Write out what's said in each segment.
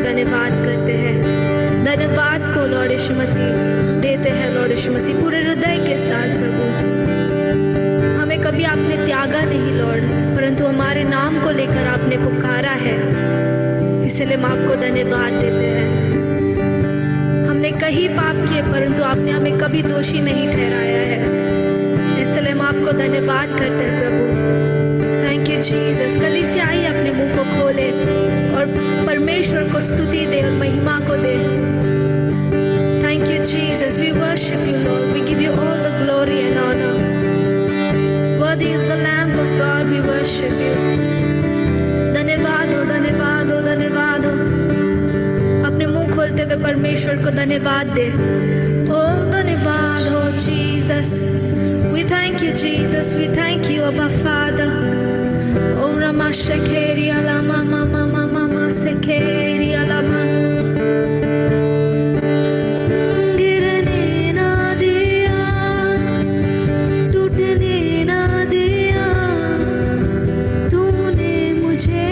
धन्यवाद करते हैं। धन्यवाद को लॉर्ड यीशु मसीह देते हैं लॉर्ड यीशु मसीह पूरे हृदय के साथ। प्रभु हमें कभी आपने त्यागा नहीं लॉर्ड, परंतु हमारे नाम को लेकर आपने पुकारा है, इसलिए हम आपको धन्यवाद देते हैं। हमने कई पाप किए परंतु आपने हमें कभी दोषी नहीं ठहराया है, इसलिए हम आपको धन्यवाद करते हैं प्रभु। Thank you Jesus. कलीसिया आइए अपने मुंह को खोले और परमेश्वर को स्तुति दे और महिमा को दे। Thank you Jesus. We worship you lord, we give you all the glory and honour. Worthy is the lamb of God, we worship you. धन्यवाद हो, धन्यवाद हो, धन्यवाद हो। अपने मुंह खोलते हुए परमेश्वर को धन्यवाद दे। ओ धन्यवाद हो Jesus. We thank you Jesus, we thank you Abba Father. O Rama Shekeri Alama Mama Mama Sekeri Alama. गिरने ना दिया, टूटने ना दिया, तूने मुझे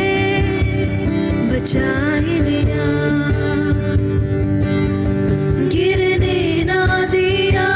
बचा ही लिया। गिरने ना दिया,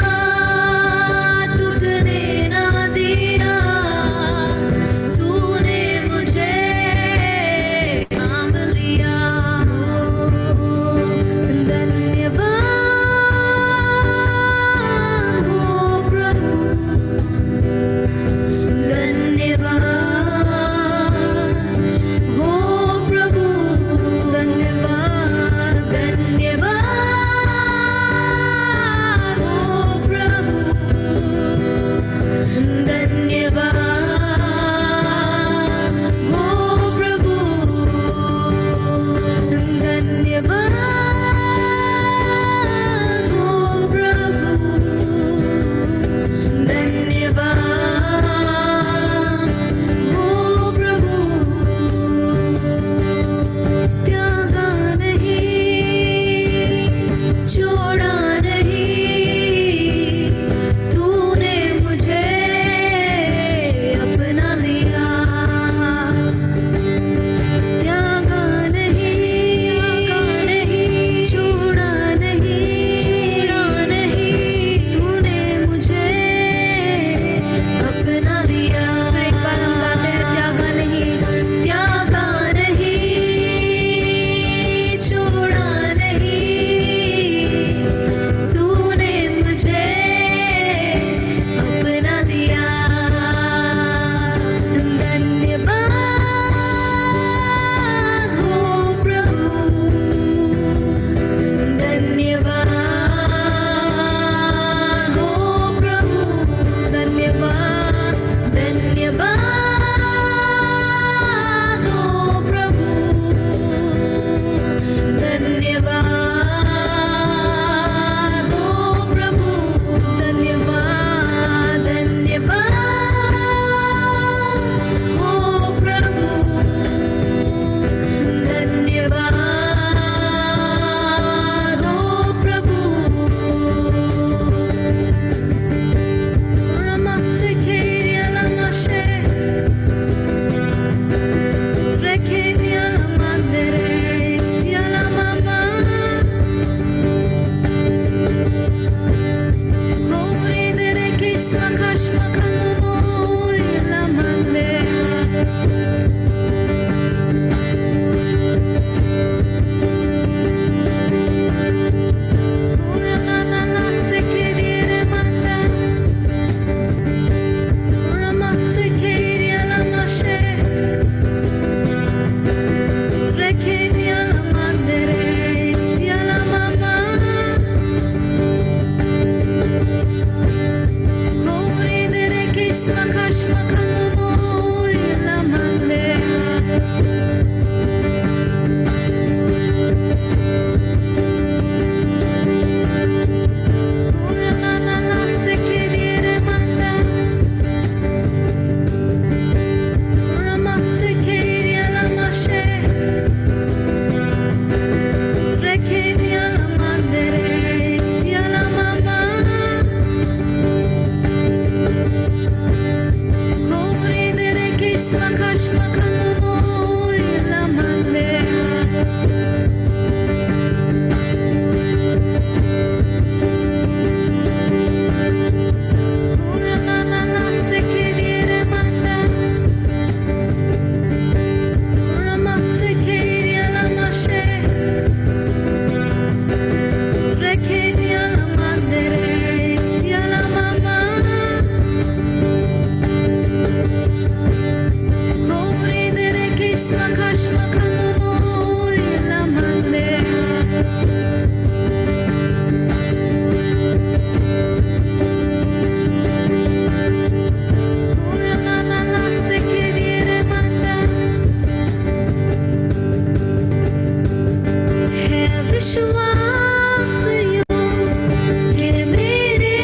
विश्वास योग्य मेरे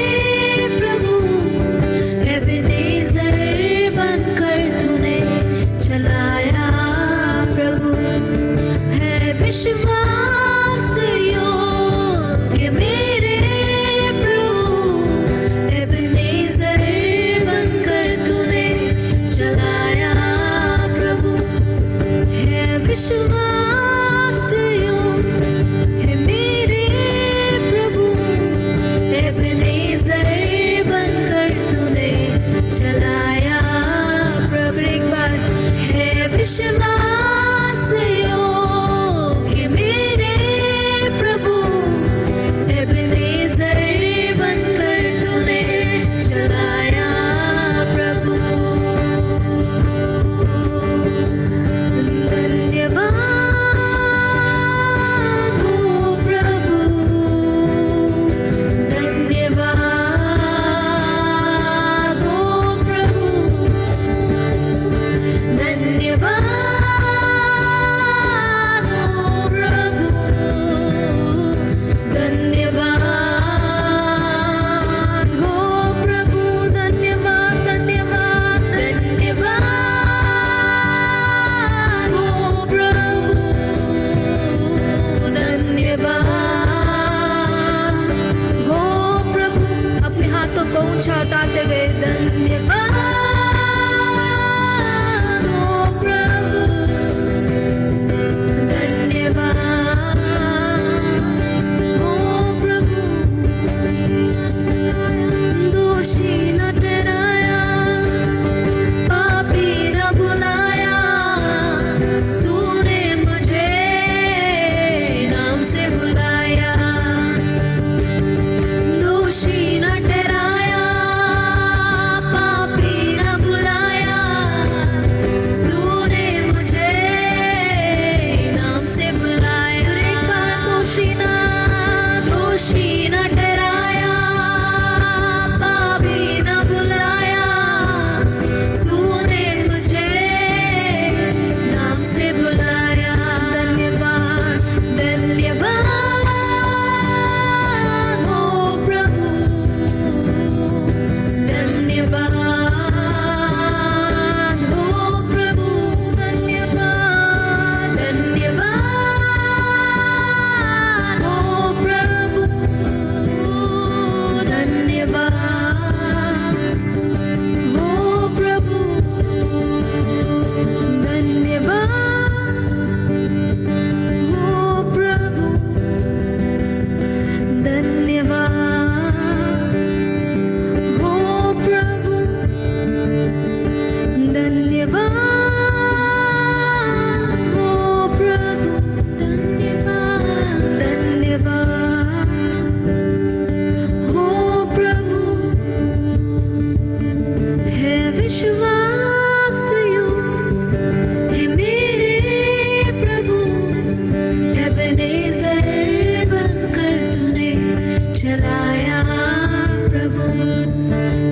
प्रभु, एबेनेज़र बनकर तूने चलाया प्रभु, है विश्वास योग्य मेरे प्रभु, एबेनेज़र बनकर तूने चलाया प्रभु, है विश्वास योग्य मेरे प्रभु, एबेनेज़र बनकर तूने चलाया प्रभु। एक बार, है विश्वास योग्य मेरे प्रभु, एबेनेज़र बनकर तूने चलाया प्रभु। धन्यवाद हो प्रभु, धन्यवाद हो प्रभु, धन्यवाद हो प्रभु, धन्यवाद हो प्रभु, धन्यवाद धन्यवाद धन्यवाद हो प्रभु, धन्यवाद हो प्रभु। अपने हाथों को ऊंचा उठाते हुए धन्यवाद हो प्रभु, धन्यवाद हो प्रभु। दोषी न ठहराया, पापी न बुलाया, तूने मुझे नाम से बुलाया। दोषी न ठहराया, पापी न बुलाया, तूने मुझे नाम से बुलाया। एक बार, दोषी न ठहराया, पापी न बुलाया, तूने मुझे नाम से बुलाया। धन्यवाद धन्यवाद हो प्रभु, धन्यवाद हो प्रभु, धन्यवाद धन्यवाद हो प्रभु, धन्यवाद हो प्रभु, धन्यवाद हो प्रभु, धन्यवाद हो प्रभु, धन्यवाद हो प्रभु, धन्यवाद धन्यवाद हो प्रभु, है विश्वास योग्य मेरे प्रभु, एबेनेज़र बनकर तूने चलाया प्रभु,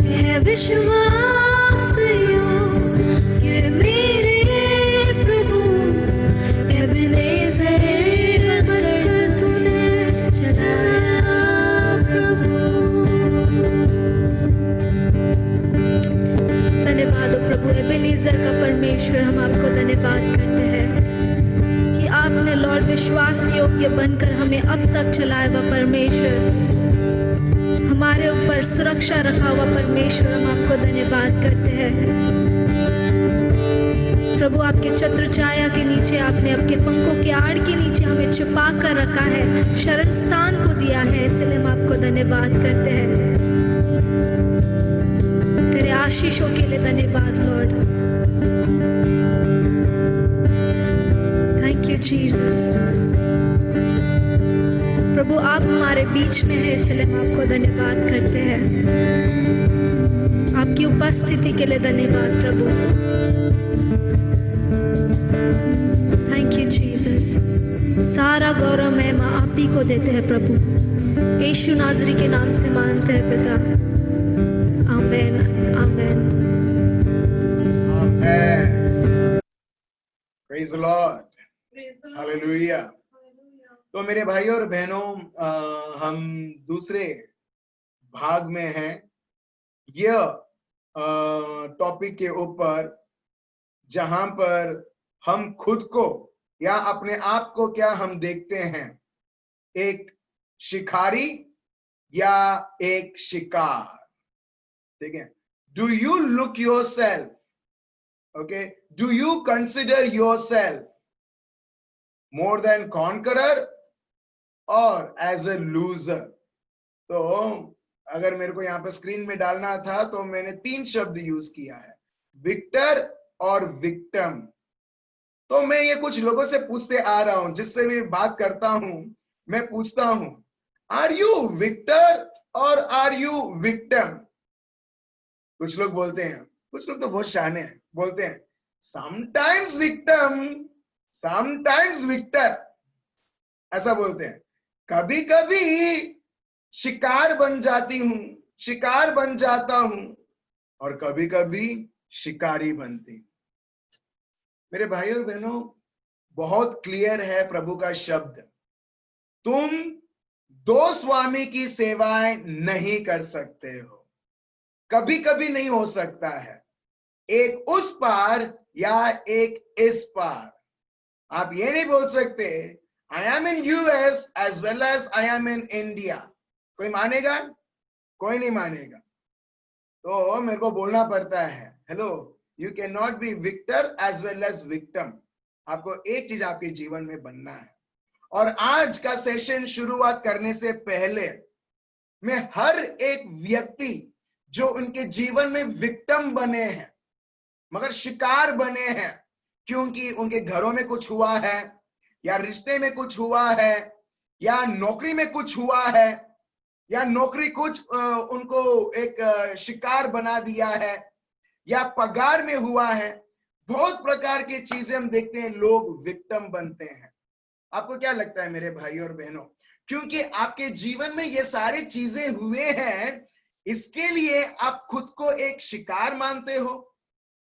है विश्वास योग्य मेरे प्रभु, एबेनेज़र बनकर तूने चलाया प्रभु। धन्यवाद हो प्रभु, एबेनेज़र का परमेश्वर, हम आपको धन्यवाद करते हैं कि आपने लॉर्ड विश्वास योग्य बनकर हमें अब तक चलाया हुआ परमेश्वर, हमारे ऊपर सुरक्षा रखा हुआ परमेश्वर, हम आपको धन्यवाद करते हैं प्रभु। आपके छत्र छाया के नीचे, आपने आपके पंखों के आड़ के नीचे हमें छुपा कर रखा है, शरण स्थान को दिया है, इसलिए हम आपको धन्यवाद करते हैं। तेरे आशीषों के लिए धन्यवाद लॉर्ड। Thank you Jesus. प्रभु आप हमारे बीच में हैं, इसलिए हम आपको धन्यवाद करते हैं। आपकी उपस्थिति के लिए धन्यवाद प्रभु। Thank you Jesus. सारा गौरव महिमा आप ही को देते हैं प्रभु। यीशु नाज़री के नाम से मांगते हैं पिता, आमेन आमेन। Praise the Lord. Hallelujah. तो मेरे भाई और बहनों, हम दूसरे भाग में हैं यह टॉपिक के ऊपर, जहां पर हम खुद को या अपने आप को क्या हम देखते हैं, एक शिकारी या एक शिकार। ठीक है, do you look your self, okay, do you consider your self more than conqueror और एज ए लूजर? तो अगर मेरे को यहाँ पे स्क्रीन में डालना था तो मैंने 3 शब्द यूज किया है, विक्टर और विक्टिम। तो मैं ये कुछ लोगों से पूछते आ रहा हूं, जिससे मैं बात करता हूं, मैं पूछता हूं, आर यू विक्टर और आर यू विक्टिम? कुछ लोग बोलते हैं, कुछ लोग तो बहुत शाने हैं, बोलते हैं समटाइम्स विक्टिम समटाइम्स विक्टर, ऐसा बोलते हैं। कभी कभी शिकार बन जाती हूं, शिकार बन जाता हूं, और कभी कभी शिकारी बनती हूं। मेरे भाइयों और बहनों, बहुत क्लियर है प्रभु का शब्द, तुम 2 स्वामी की सेवाएं नहीं कर सकते हो। कभी कभी नहीं हो सकता है, एक उस पार या एक इस पार। आप ये नहीं बोल सकते I am in US as well as I am in India. कोई मानेगा? कोई नहीं मानेगा। तो मेरे को बोलना पड़ता है, hello, you can not be victor as well as victim. आपको एक चीज आपके जीवन में बनना है। और आज का सेशन शुरुआत करने से पहले मैं हर एक व्यक्ति जो उनके जीवन में विक्टिम बने हैं, मगर शिकार बने हैं, क्योंकि उनके घरों में कुछ हुआ है, या रिश्ते में कुछ हुआ है, या नौकरी में कुछ हुआ है, या नौकरी कुछ उनको एक शिकार बना दिया है, या पगार में हुआ है। बहुत प्रकार की चीजें हम देखते हैं, लोग विक्टिम बनते हैं। आपको क्या लगता है मेरे भाई और बहनों, क्योंकि आपके जीवन में ये सारी चीजें हुए हैं, इसके लिए आप खुद को एक शिकार मानते हो?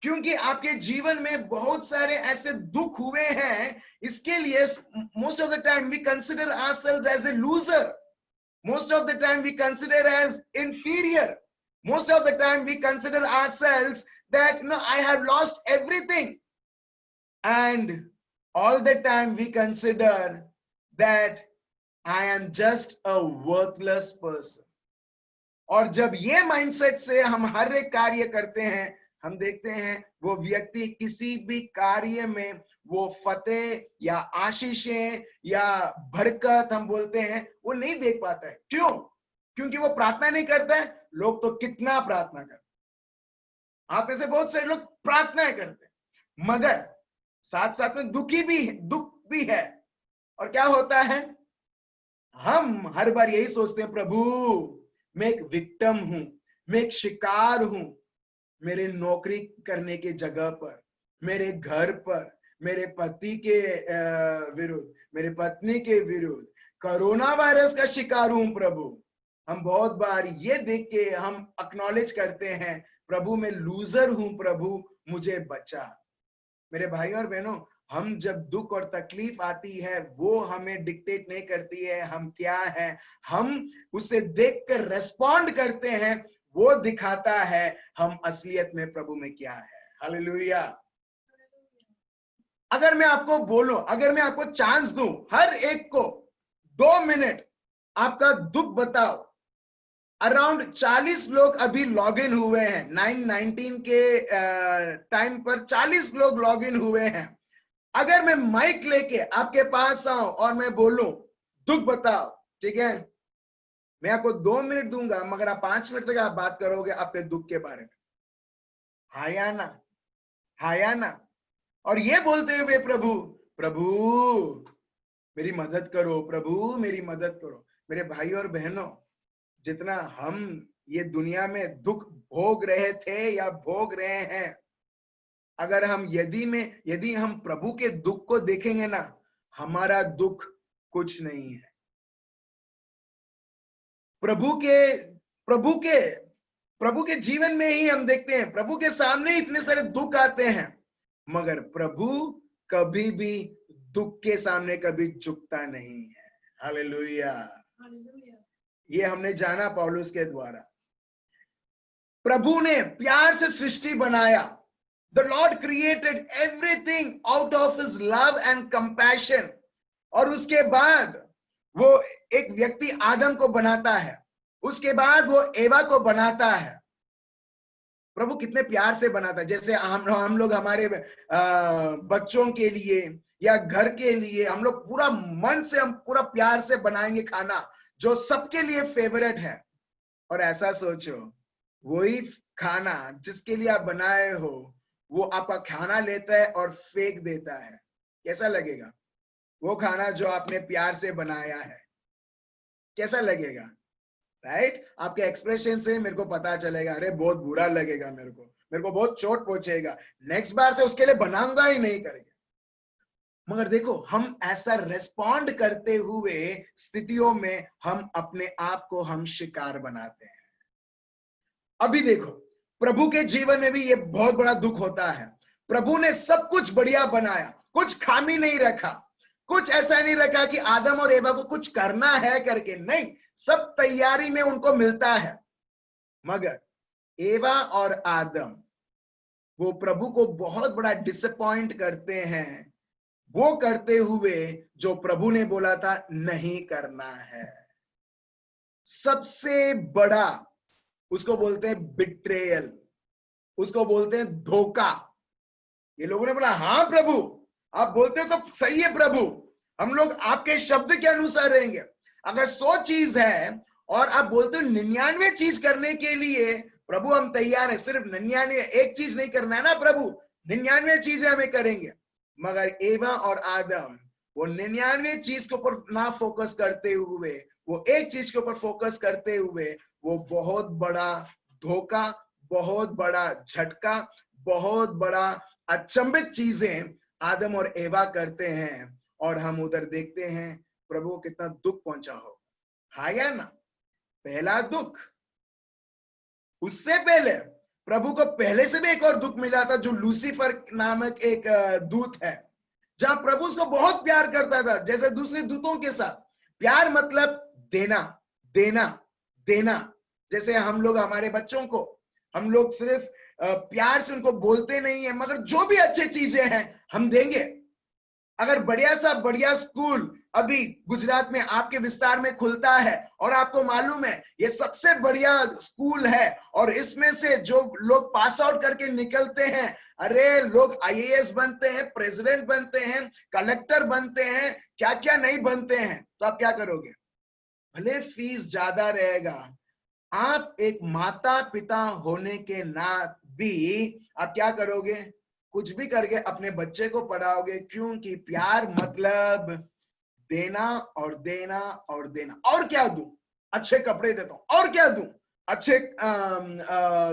क्योंकि आपके जीवन में बहुत सारे ऐसे दुख हुए हैं, इसके लिए most of the time we consider ourselves as a loser, most of the time we consider as inferior, most of the time we consider ourselves that no, I have lost everything, and all the time we consider that I am just a worthless person. और जब ये mindset से हम हर एक कार्य करते हैं, हम देखते हैं वो व्यक्ति किसी भी कार्य में वो फतेह या आशीषें या बरकत हम बोलते हैं, वो नहीं देख पाता है। क्यों? क्योंकि वो प्रार्थना नहीं करता है। लोग तो कितना प्रार्थना करते हैं, आप ऐसे बहुत सारे लोग प्रार्थनाएं करते हैं, मगर साथ साथ में दुख भी है। और क्या होता है, हम हर बार यही सोचते हैं, प्रभु मैं एक विक्टिम हूं, मैं एक शिकार हूं, मेरे नौकरी करने के जगह पर, मेरे घर पर, मेरे पति के विरुद्ध, मेरे पत्नी के विरुद्ध कोरोना वायरस का शिकार हूं प्रभु। हम बहुत बार ये देख के हम एक्नॉलेज करते हैं, प्रभु मैं लूजर हूं, प्रभु मुझे बचा। मेरे भाई और बहनों, हम जब दुख और तकलीफ आती है, वो हमें डिक्टेट नहीं करती है हम क्या है, हम उसे देखकर रेस्पॉन्ड करते हैं, वो दिखाता है हम असलियत में प्रभु में क्या है। हालेलुया। अगर मैं आपको बोलूं, अगर मैं आपको चांस दूं, हर एक को 2 मिनट आपका दुख बताओ, अराउंड 40 लोग अभी लॉग इन हुए हैं। 9:19 के टाइम पर 40 लोग लॉग इन हुए हैं। अगर मैं माइक लेके आपके पास आऊं और मैं बोलूं दुख बताओ, ठीक है, मैं आपको 2 मिनट दूंगा, मगर आप 5 मिनट तक आप बात करोगे आपके दुख के बारे में। हायाना, हायाना। और ये बोलते हुए प्रभु प्रभु मेरी मदद करो, प्रभु मेरी मदद करो। मेरे भाई और बहनों, जितना हम ये दुनिया में दुख भोग रहे थे या भोग रहे हैं, अगर हम यदि हम प्रभु के दुख को देखेंगे ना, हमारा दुख कुछ नहीं है। प्रभु के जीवन में ही हम देखते हैं, प्रभु के सामने इतने सारे दुख आते हैं, मगर प्रभु कभी भी दुख के सामने कभी झुकता नहीं है। हालेलुया। ये हमने जाना पौलुस के द्वारा। प्रभु ने प्यार से सृष्टि बनाया। The Lord created everything out of His love and compassion. और उसके बाद वो एक व्यक्ति आदम को बनाता है, उसके बाद वो एवा को बनाता है। प्रभु कितने प्यार से बनाता है। जैसे हम लोग हमारे बच्चों के लिए या घर के लिए हम लोग पूरा मन से, हम पूरा प्यार से बनाएंगे खाना जो सबके लिए फेवरेट है। और ऐसा सोचो, वही खाना जिसके लिए आप बनाए हो, वो आपका खाना लेता है और फेंक देता है, कैसा लगेगा? वो खाना जो आपने प्यार से बनाया है, कैसा लगेगा? राइट? आपके एक्सप्रेशन से मेरे को पता चलेगा, अरे बहुत बुरा लगेगा, मेरे को बहुत चोट पहुंचेगा, नेक्स्ट बार से उसके लिए बनाऊंगा ही नहीं करेंगे। मगर देखो, हम ऐसा रेस्पॉन्ड करते हुए स्थितियों में हम अपने आप को हम शिकार बनाते हैं। अभी देखो, प्रभु के जीवन में भी ये बहुत बड़ा दुख होता है। प्रभु ने सब कुछ बढ़िया बनाया, कुछ खामी नहीं रखा, कुछ ऐसा नहीं रखा कि आदम और एवा को कुछ करना है करके, नहीं, सब तैयारी में उनको मिलता है। मगर एवा और आदम वो प्रभु को बहुत बड़ा डिसअपॉइंट करते हैं, वो करते हुए जो प्रभु ने बोला था नहीं करना है। सबसे बड़ा उसको बोलते हैं बिट्रेयल, उसको बोलते हैं धोखा। ये लोगों ने बोला, हाँ प्रभु, आप बोलते हो तो सही है प्रभु, हम लोग आपके शब्द के अनुसार रहेंगे। अगर 100 चीज है और आप बोलते हो 99 चीज करने के लिए, प्रभु हम तैयार है, सिर्फ 99 एक चीज नहीं करना है ना प्रभु, 99 चीजें हमें करेंगे। मगर एवा और आदम वो 99 चीज के ऊपर ना फोकस करते हुए, वो एक चीज के ऊपर फोकस करते हुए, वो बहुत बड़ा धोखा, बहुत बड़ा झटका, बहुत बड़ा अचंभित चीजें आदम और एवा करते हैं। और हम उधर देखते हैं प्रभु को कितना दुख पहुंचा हो, हाँ या ना? पहला दुख। उससे पहले प्रभु को पहले से भी एक और दुख मिला था, जो लूसीफर नामक एक दूत है, जहां प्रभु उसको बहुत प्यार करता था, जैसे दूसरे दूतों के साथ। प्यार मतलब देना, देना, देना। जैसे हम लोग हमारे बच्चों को, हम लोग सिर्फ प्यार से उनको बोलते नहीं है, मगर जो भी अच्छी चीजें हैं हम देंगे। अगर बढ़िया स्कूल अभी गुजरात में आपके विस्तार में खुलता है और आपको मालूम है ये सबसे बढ़िया स्कूल है, और इसमें से जो लोग पास आउट करके निकलते हैं, अरे लोग आईएएस बनते हैं, प्रेसिडेंट बनते हैं, कलेक्टर बनते हैं, क्या क्या नहीं बनते हैं, तो आप क्या करोगे? भले फीस ज्यादा रहेगा, आप एक माता पिता होने के नाते भी आप क्या करोगे? कुछ भी करके अपने बच्चे को पढ़ाओगे, क्योंकि प्यार मतलब देना और देना और देना। और क्या दूं? अच्छे कपड़े देता हूं, और क्या दूं? अच्छे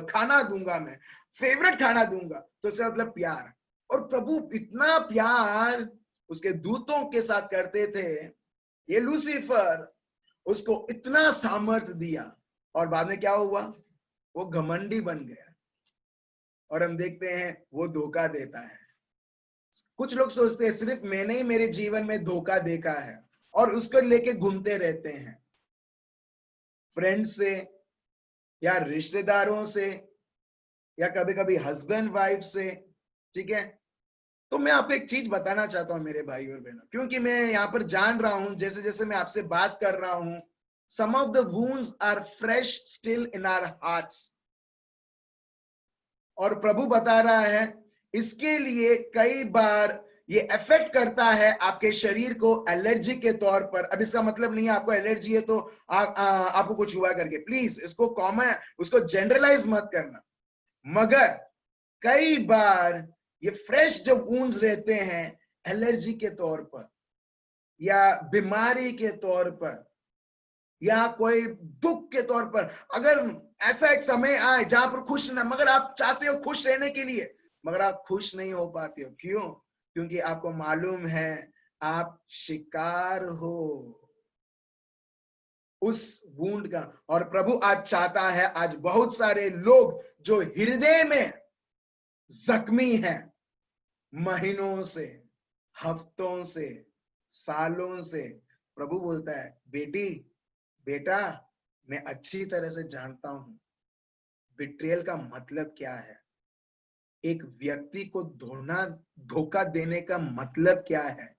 खाना दूंगा, मैं फेवरेट खाना दूंगा, तो इसका मतलब प्यार। और प्रभु इतना प्यार उसके दूतों के साथ करते थे, ये लूसीफर उसको इतना सामर्थ्य दिया, और बाद में क्या हुआ? वो घमंडी बन गया, और हम देखते हैं वो धोखा देता है। कुछ लोग सोचते हैं सिर्फ मैंने ही मेरे जीवन में धोखा देखा है, और उसको लेके घूमते रहते हैं, फ्रेंड्स से या रिश्तेदारों से या कभी कभी हस्बैंड वाइफ से, ठीक है? तो मैं आपको एक चीज बताना चाहता हूं मेरे भाई और बहनों, क्योंकि मैं यहाँ पर जान रहा हूं, जैसे जैसे मैं आपसे बात कर रहा हूं, some of the wounds are fresh still in our hearts। और प्रभु बता रहा है इसके लिए कई बार ये इफेक्ट करता है आपके शरीर को एलर्जी के तौर पर। अब इसका मतलब नहीं है आपको एलर्जी है तो आपको कुछ हुआ करके, प्लीज इसको कॉमन, उसको जनरलाइज मत करना। मगर कई बार ये फ्रेश जो वुंड्स रहते हैं एलर्जी के तौर पर या बीमारी के तौर पर या कोई दुख के तौर पर, अगर ऐसा एक समय आए जहां पर खुश ना, मगर आप चाहते हो खुश रहने के लिए, मगर आप खुश नहीं हो पाते हो, क्यों? क्योंकि आपको मालूम है आप शिकार हो उस वुंड का। और प्रभु आज चाहता है, आज बहुत सारे लोग जो हृदय में जख्मी हैं, महीनों से, हफ्तों से, सालों से, प्रभु बोलता है, बेटी बेटा मैं अच्छी तरह से जानता हूं बिट्रेयल का मतलब क्या है, एक व्यक्ति को धोखा देने का मतलब क्या है।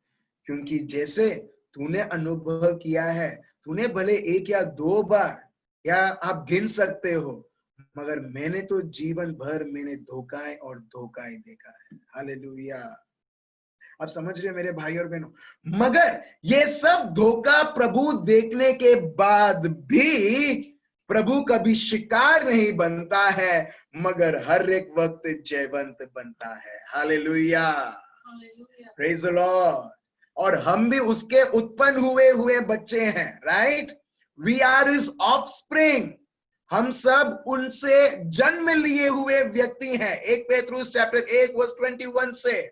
क्योंकि जैसे तूने अनुभव किया है, तूने भले एक या दो बार या आप गिन सकते हो, मगर मैंने तो जीवन भर मैंने धोखाएं और धोखाएं देखा है। हालेलुया। आप समझ रहे हो मेरे भाई और बहनों, मगर ये सब धोखा प्रभु देखने के बाद भी प्रभु कभी शिकार नहीं बनता है, मगर हर एक वक्त जयवंत बनता है। Hallelujah, praise the Lord. और हम भी उसके उत्पन्न हुए बच्चे हैं, right. We are his offspring, हम सब उनसे जन्म लिए हुए व्यक्ति हैं। 1 पेट्रुस चैप्टर 1 वर्स 21 से।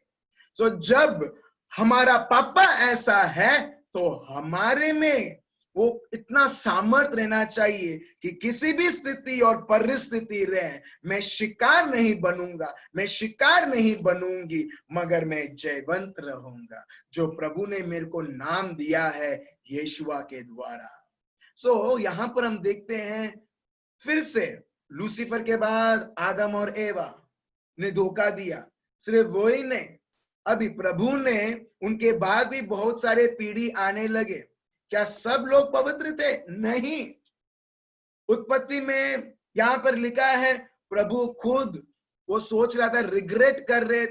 तो जब हमारा पापा ऐसा है तो हमारे में वो इतना सामर्थ रहना चाहिए कि किसी भी स्थिति और परिस्थिति रहे, मैं शिकार नहीं बनूंगा, मैं शिकार नहीं बनूंगी, मगर मैं जयवंत रहूंगा, जो प्रभु ने मेरे को नाम दिया है यीशुआ के द्वारा। सो यहां पर हम देखते हैं फिर से लूसीफर के बाद आदम और एवा ने धोखा दिया। सिर्फ वही नहीं, अभी प्रभु ने उनके बाद भी बहुत सारे पीढ़ी आने लगे। क्या सब लोग पवित्र थे? नहीं। उत्पत्ति में यहां पर लिखा है प्रभु खुद वो सोच रहा था, रिग्रेट कर रहे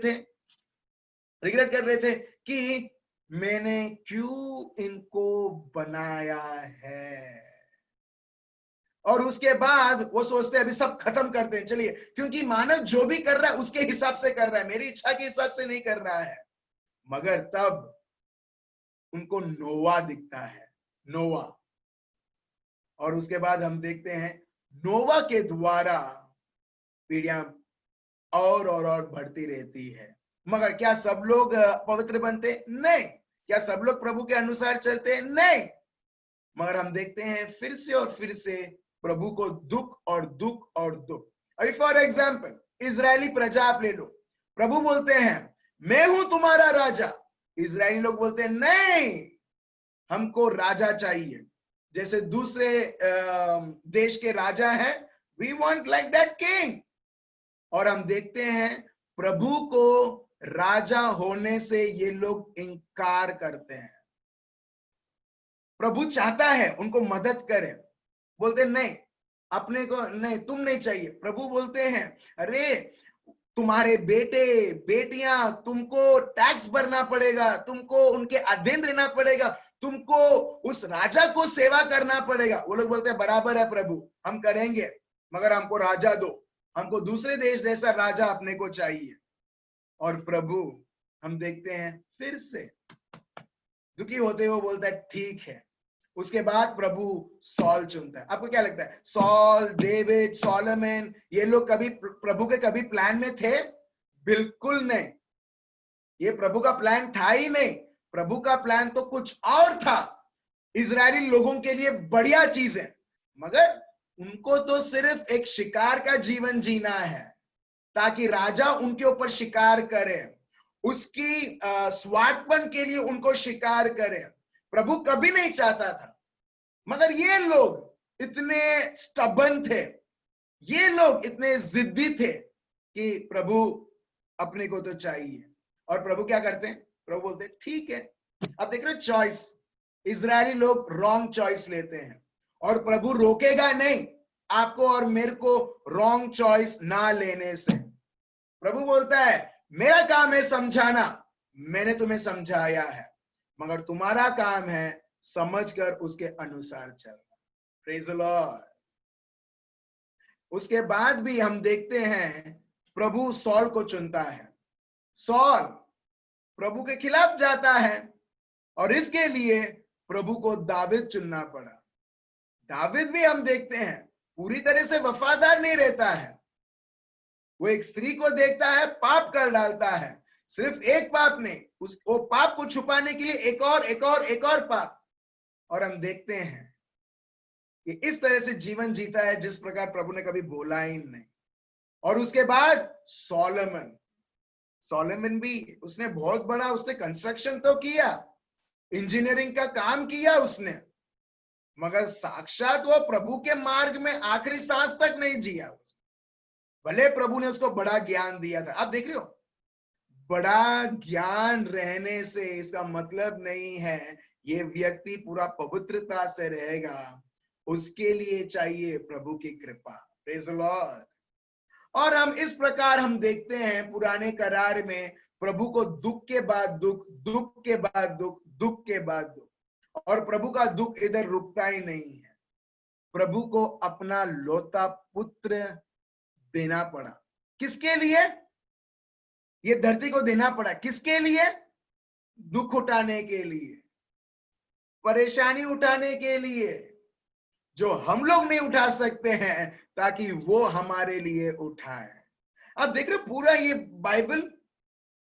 थे कि मैंने क्यों इनको बनाया है। और उसके बाद वो सोचते हैं अभी सब खत्म करते हैं, चलिए, क्योंकि मानव जो भी कर रहा है उसके हिसाब से कर रहा है, मेरी इच्छा के हिसाब से नहीं कर रहा है। मगर तब उनको नोवा दिखता है, नोवा। और उसके बाद हम देखते हैं नोवा के द्वारा पीढ़ियां और बढ़ती रहती है। मगर क्या सब लोग पवित्र बनते? नहीं। क्या सब लोग प्रभु के अनुसार चलते? नहीं। मगर हम देखते हैं फिर से प्रभु को दुख और दुख और दुख। अभी फॉर एग्जाम्पल इजरायली प्रजा आप ले लो, प्रभु बोलते हैं मैं हूं तुम्हारा राजा, इजरायली लोग बोलते हैं नहीं, हमको राजा चाहिए जैसे दूसरे देश के राजा हैं, we want like that king. और हम देखते हैं प्रभु को राजा होने से ये लोग इनकार करते हैं। प्रभु चाहता है उनको मदद करे, बोलते नहीं, अपने को नहीं, तुम नहीं चाहिए। प्रभु बोलते हैं अरे तुम्हारे बेटे बेटियां, तुमको टैक्स भरना पड़ेगा, तुमको उनके अधीन रहना पड़ेगा, तुमको उस राजा को सेवा करना पड़ेगा। वो लोग बोलते हैं बराबर है प्रभु, हम करेंगे, मगर हमको राजा दो, हमको दूसरे देश जैसा राजा अपने को चाहिए। और प्रभु हम देखते हैं फिर से दुखी होते हुए बोलता है ठीक है। उसके बाद प्रभु सॉल चुनता है। आपको क्या लगता है सॉल, डेविड, सोलोमन, ये लोग कभी प्रभु के कभी प्लान में थे? बिल्कुल नहीं। ये प्रभु का प्लान था ही नहीं। प्रभु का प्लान तो कुछ और था, इजरायली लोगों के लिए बढ़िया चीज है, मगर उनको तो सिर्फ एक शिकार का जीवन जीना है ताकि राजा उनके ऊपर शिकार करे, उसकी स्वार्थपन के लिए उनको शिकार करे। प्रभु कभी नहीं चाहता था, मगर ये लोग इतने स्टबन थे, ये लोग इतने जिद्दी थे कि प्रभु अपने को तो चाहिए। और प्रभु क्या करते हैं? प्रभु बोलते हैं ठीक है। अब देख रहे हो चॉइस, इजरायली लोग रॉन्ग चॉइस लेते हैं और प्रभु रोकेगा नहीं आपको और मेरे को रॉन्ग चॉइस ना लेने से। प्रभु बोलता है मेरा काम है समझाना, मैंने तुम्हें समझाया है, मगर तुम्हारा काम है समझकर उसके अनुसार चलना। Praise the Lord. उसके बाद भी हम देखते हैं प्रभु सॉल को चुनता है। सॉल प्रभु के खिलाफ जाता है और इसके लिए प्रभु को दाविद चुनना पड़ा। दाविद भी हम देखते हैं पूरी तरह से वफादार नहीं रहता है, वो एक स्त्री को देखता है, पाप कर डालता है। सिर्फ एक पाप नहीं, वो पाप को छुपाने के लिए एक और पाप। और हम देखते हैं कि इस तरह से जीवन जीता है जिस प्रकार प्रभु ने कभी बोला ही नहीं। और उसके बाद सोलोमन भी उसने बहुत बड़ा उसने कंस्ट्रक्शन तो किया, इंजीनियरिंग का काम किया उसने, मगर साक्षात वो प्रभु के मार्ग में आखिरी सांस तक नहीं जिया। भले प्रभु ने उसको बड़ा ज्ञान दिया था। आप देख रहे हो, बड़ा ज्ञान रहने से इसका मतलब नहीं है ये व्यक्ति पूरा पवित्रता से रहेगा। उसके लिए चाहिए प्रभु की कृपा। Praise the Lord. और हम इस प्रकार हम देखते हैं पुराने करार में प्रभु को दुख के बाद दुख, दुख के बाद दुख, दुख के बाद दुख, और प्रभु का दुख इधर रुकता ही नहीं है। प्रभु को अपना लौता पुत्र देना पड़ा। किसके लिए? ये धरती को देना पड़ा। किसके लिए? दुख उठाने के लिए, परेशानी उठाने के लिए, जो हम लोग नहीं उठा सकते हैं, ताकि वो हमारे लिए उठाए। अब देख रहे पूरा ये बाइबल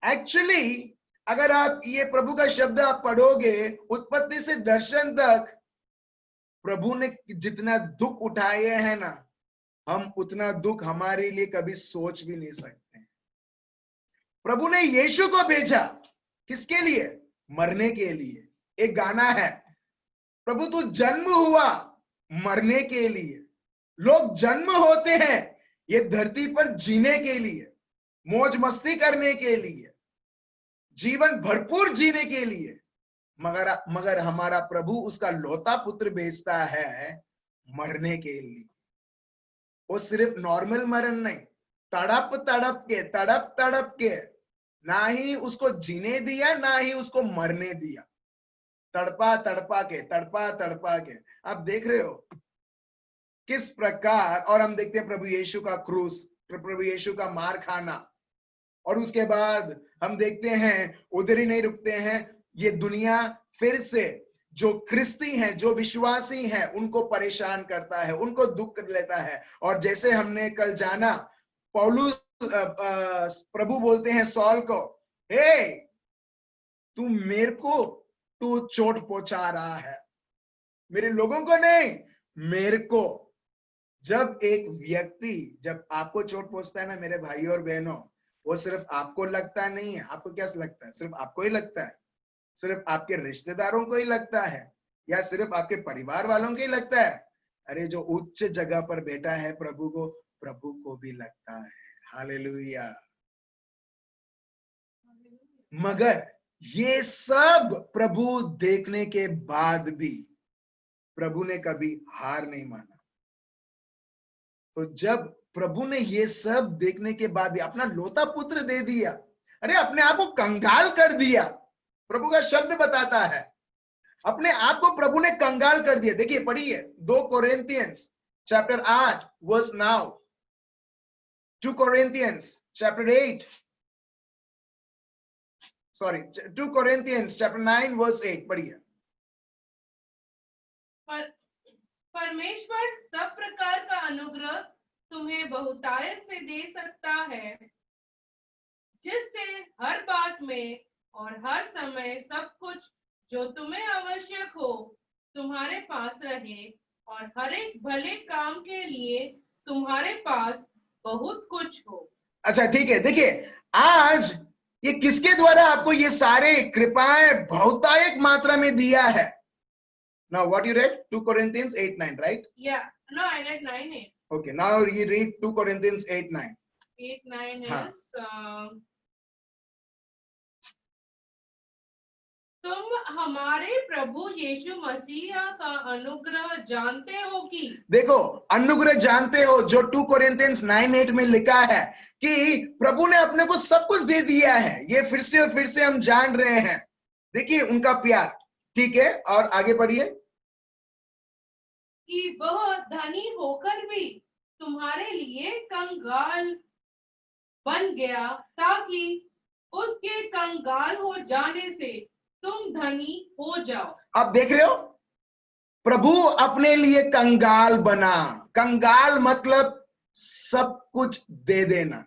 एक्चुअली, अगर आप ये प्रभु का शब्द आप पढ़ोगे उत्पत्ति से दर्शन तक, प्रभु ने जितना दुख उठाए हैं ना, हम उतना दुख हमारे लिए कभी सोच भी नहीं सकते। प्रभु ने यीशु को भेजा किसके लिए? मरने के लिए। एक गाना है, प्रभु तू जन्म हुआ मरने के लिए। लोग जन्म होते हैं ये धरती पर जीने के लिए, मौज मस्ती करने के लिए, जीवन भरपूर जीने के लिए, मगर हमारा प्रभु उसका लौता पुत्र भेजता है मरने के लिए। वो सिर्फ नॉर्मल मरण नहीं, तड़प तड़प के, ना ही उसको जीने दिया, ना ही उसको मरने दिया, तड़पा तड़पा के। आप देख रहे हो किस प्रकार। और हम देखते हैं प्रभु यीशु का क्रूस, प्रभु यीशु का मार खाना, और उसके बाद हम देखते हैं उधर ही नहीं रुकते हैं। ये दुनिया फिर से जो ख्रिस्ती हैं, जो विश्वासी हैं, उनको परेशान करता है, उनको दुख कर लेता है। और जैसे हमने कल जाना, पौलुस प्रभु बोलते हैं सॉल को, हे तू मेरे को तू चोट पहुंचा रहा है, मेरे लोगों को नहीं, मेरे को। जब एक व्यक्ति, जब आपको चोट पहुंचता है ना मेरे भाई और बहनों, वो सिर्फ आपको लगता नहीं है। आपको क्या लगता है? सिर्फ आपको ही लगता है? सिर्फ आपके रिश्तेदारों को ही लगता है? या सिर्फ आपके परिवार वालों को ही लगता है? अरे जो उच्च जगह पर बैठा है प्रभु को भी लगता है। हालेलुया। मगर ये सब प्रभु देखने के बाद भी प्रभु ने कभी हार नहीं माना। तो जब प्रभु ने ये सब देखने के बाद भी अपना लौता पुत्र दे दिया, अरे अपने आप को कंगाल कर दिया। प्रभु का शब्द बताता है अपने आप को प्रभु ने कंगाल कर दिया। देखिए पढ़िए 2 Corinthians chapter 8 verse 9, 2 Corinthians chapter 8, sorry 2 Corinthians chapter 9 verse 8 पढ़िए। परमेश्वर सब प्रकार का अनुग्रह तुम्हें बहुतायत से दे सकता है, जिससे हर बात में और हर समय सब कुछ जो तुम्हें आवश्यक हो तुम्हारे पास रहे, और हर एक भले काम के लिए तुम्हारे पास बहुत कुछ हो। अच्छा ठीक है, देखिए आज ये किसके द्वारा आपको ये सारे कृपाएं बहुतायत मात्रा में दिया है? Now what you read? 2 Corinthians 8:9, right? Yeah, no, I read 9:8. Okay, now you read 2 Corinthians 8:9. 8:9 is तुम हमारे प्रभु यीशु मसीह का अनुग्रह जानते हो कि, देखो अनुग्रह जानते हो, जो 2 Corinthians 9:8 में लिखा है कि प्रभु ने अपने को सब कुछ दे दिया है। ये फिर से और फिर से हम जान रहे हैं। देखिए उनका प्यार, ठीक है, और आगे पढ़िए। कि वह धनी होकर भी तुम्हारे लिए कंगाल बन गया, ताकि उसके कंगाल हो जाने से तुम धनी हो जाओ। अब देख रहे हो, प्रभु अपने लिए कंगाल बना। कंगाल मतलब सब कुछ दे देना,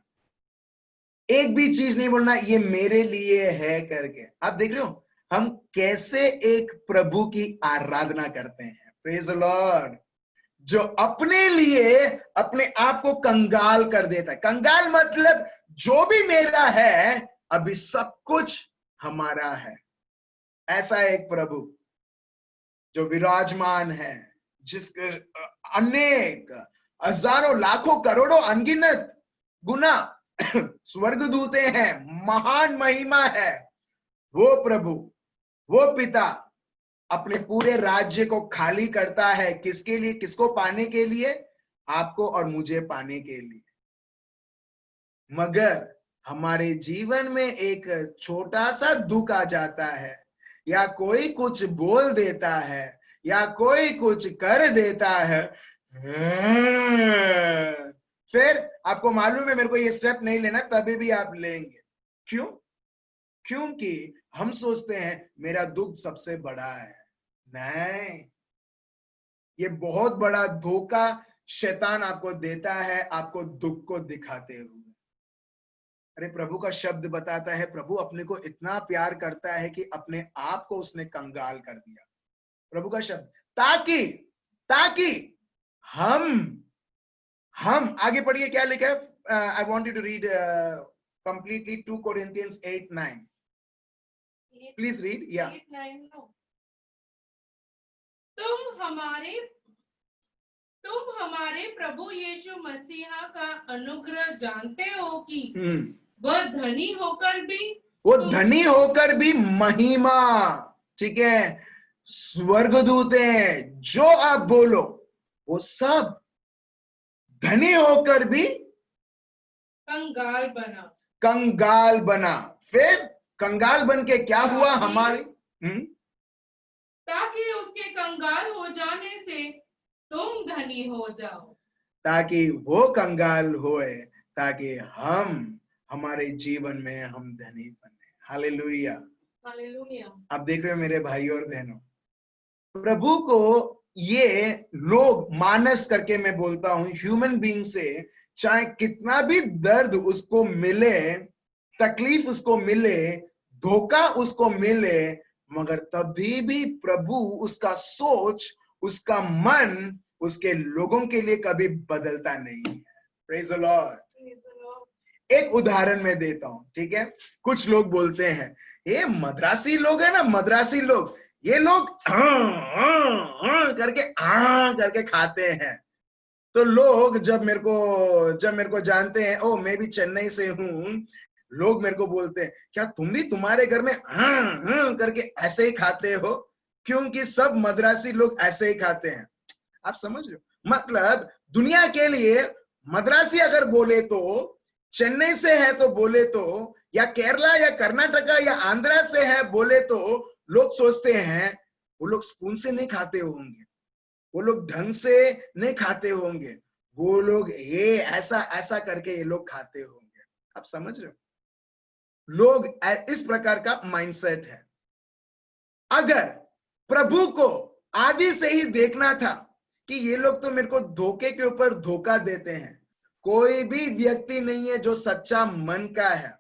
एक भी चीज नहीं बोलना ये मेरे लिए है करके। आप देख रहे हो हम कैसे एक प्रभु की आराधना करते हैं। Praise the Lord. जो अपने लिए अपने आप को कंगाल कर देता है। कंगाल मतलब जो भी मेरा है अभी सब कुछ हमारा है। ऐसा एक प्रभु जो विराजमान है, जिसके अनेक हजारों लाखों करोड़ों अनगिनत गुना स्वर्गदूते हैं, महान महिमा है। वो प्रभु, वो पिता अपने पूरे राज्य को खाली करता है, किसके लिए? किसको पाने के लिए? आपको और मुझे पाने के लिए। मगर हमारे जीवन में एक छोटा सा दुख आ जाता है, या कोई कुछ बोल देता है, या कोई कुछ कर देता है, फिर आपको मालूम है मेरे को ये स्टेप नहीं लेना, तभी भी आप लेंगे। क्यों? क्योंकि हम सोचते हैं मेरा दुख सबसे बड़ा है। नहीं, ये बहुत बड़ा धोखा शैतान आपको देता है, आपको दुख को दिखाते हुए। अरे प्रभु का शब्द बताता है, प्रभु अपने को इतना प्यार करता है कि अपने आप को उसने कंगाल कर दिया। प्रभु का शब्द, ताकि ताकि हम आगे पढ़िए क्या लिखा है। I want you to read completely 2 Corinthians 8:9. Please read. या 8:9 नो। तुम हमारे प्रभु यीशु मसीहा का अनुग्रह जानते हो कि वह धनी होकर भी महिमा, ठीक है, स्वर्गदूतें जो आप बोलो वो सब धनी होकर भी कंगाल बना। फिर कंगाल बन के क्या हुआ हमारे? ताकि उसके कंगाल हो जाने से तुम धनी हो जाओ। ताकि वो कंगाल होए, ताकि हमारे जीवन में हम धनी बने। Hallelujah, hallelujah. आप देख रहे हो मेरे भाई और बहनों, प्रभु को ये लोग मानस करके, मैं बोलता हूं ह्यूमन बीइंग से, चाहे कितना भी दर्द उसको मिले, तकलीफ उसको मिले, धोखा उसको मिले, मगर तभी भी प्रभु उसका सोच, उसका मन उसके लोगों के लिए कभी बदलता नहीं है। Praise the Lord. एक उदाहरण मैं देता हूं, ठीक है। कुछ लोग बोलते हैं, ये मद्रासी लोग है ना, मद्रासी लोग, ये लोग करके खाते हैं। तो लोग जब मेरे को जानते हैं, ओ मैं भी चेन्नई से हूं, लोग मेरे को बोलते हैं, क्या तुम भी तुम्हारे घर में करके ऐसे ही खाते हो? क्योंकि सब मद्रासी लोग ऐसे ही खाते हैं। आप समझ रहे हो? मतलब दुनिया के लिए मद्रासी अगर बोले तो, चेन्नई से है तो बोले तो, या केरला या कर्नाटका या आंध्रा से है बोले तो, लोग सोचते हैं वो लोग स्पून से नहीं खाते होंगे, वो लोग ढंग से नहीं खाते होंगे, वो लोग ये ऐसा ऐसा करके ये लोग खाते होंगे। आप समझ रहे हो? लोग इस प्रकार का माइंडसेट है। अगर प्रभु को आदि से ही देखना था कि ये लोग तो मेरे को धोखे के ऊपर धोखा देते हैं, कोई भी व्यक्ति नहीं है जो सच्चा मन का है,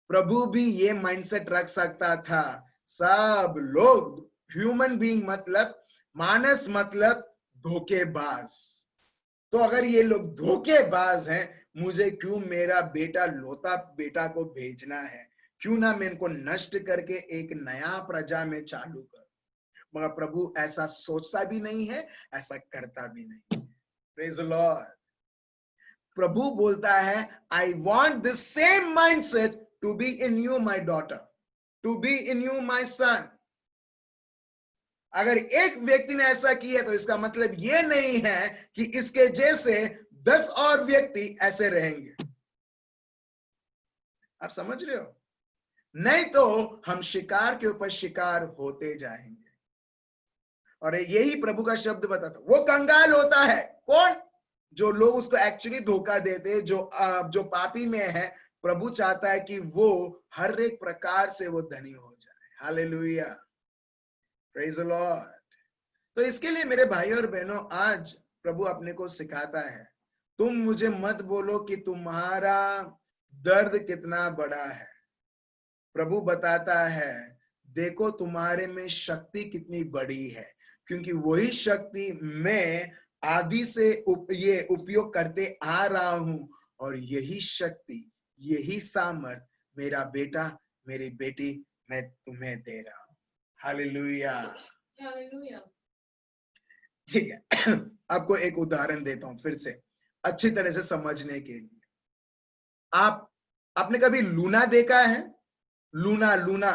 प्रभु भी ये माइंडसेट रख सकता था। सब लोग ह्यूमन बीइंग मतलब मानस मतलब धोखेबाज। तो अगर ये लोग धोखेबाज हैं, मुझे क्यों मेरा बेटा लोता बेटा को भेजना है? क्यों ना मैं इनको नष्ट करके एक नया प्रजा में चालू कर। मगर प्रभु ऐसा सोचता भी नहीं है, ऐसा करता भी नहीं। Praise the Lord. प्रभु बोलता है, I want this same mindset to be in you my daughter, to be in you my son. अगर एक व्यक्ति ने ऐसा किया तो इसका मतलब यह नहीं है कि इसके जैसे 10 और व्यक्ति ऐसे रहेंगे। आप समझ रहे हो? नहीं तो हम शिकार के ऊपर शिकार होते जाएंगे। और यही प्रभु का शब्द बताता, वो कंगाल होता है। कौन? जो लोग उसको एक्चुअली धोखा देते, जो पापी में है। प्रभु चाहता है कि वो हर एक प्रकार से वो धनी हो जाए। Hallelujah, praise the Lord. तो इसके लिए मेरे भाई और बहनों, आज प्रभु अपने को सिखाता है, तुम मुझे मत बोलो कि तुम्हारा दर्द कितना बड़ा है। प्रभु बताता है, देखो तुम्हारे में शक्ति कितनी बड़ी है, क्योंकि वही शक्ति मैं आदि से ये उपयोग करते आ रहा हूं, और यही शक्ति, यही सामर्थ मेरा बेटा, मेरी बेटी, मैं तुम्हें दे रहा हूं। हालेलुया। हालेलुया। ठीक है, आपको एक उदाहरण देता हूं फिर से अच्छी तरह से समझने के लिए। आपने कभी लूना देखा है? लूना, लूना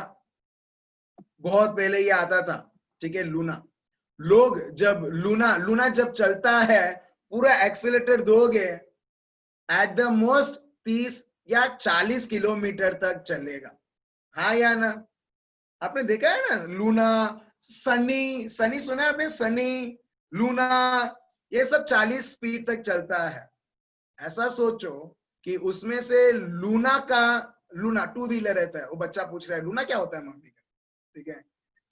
बहुत पहले ये आता था, ठीक है। लूना, लोग जब लूना लूना जब चलता है, पूरा एक्सीलेटर दोगे, एट द मोस्ट 30 या 40 किलोमीटर तक चलेगा। हाँ या ना? आपने देखा है ना लूना, सनी, सनी सुना है आपने? सनी, लूना, ये सब 40 स्पीड तक चलता है। ऐसा सोचो कि उसमें से लूना का, लूना टू व्हीलर रहता है। वो बच्चा पूछ रहा है लूना क्या होता है मम्मी का, ठीक है।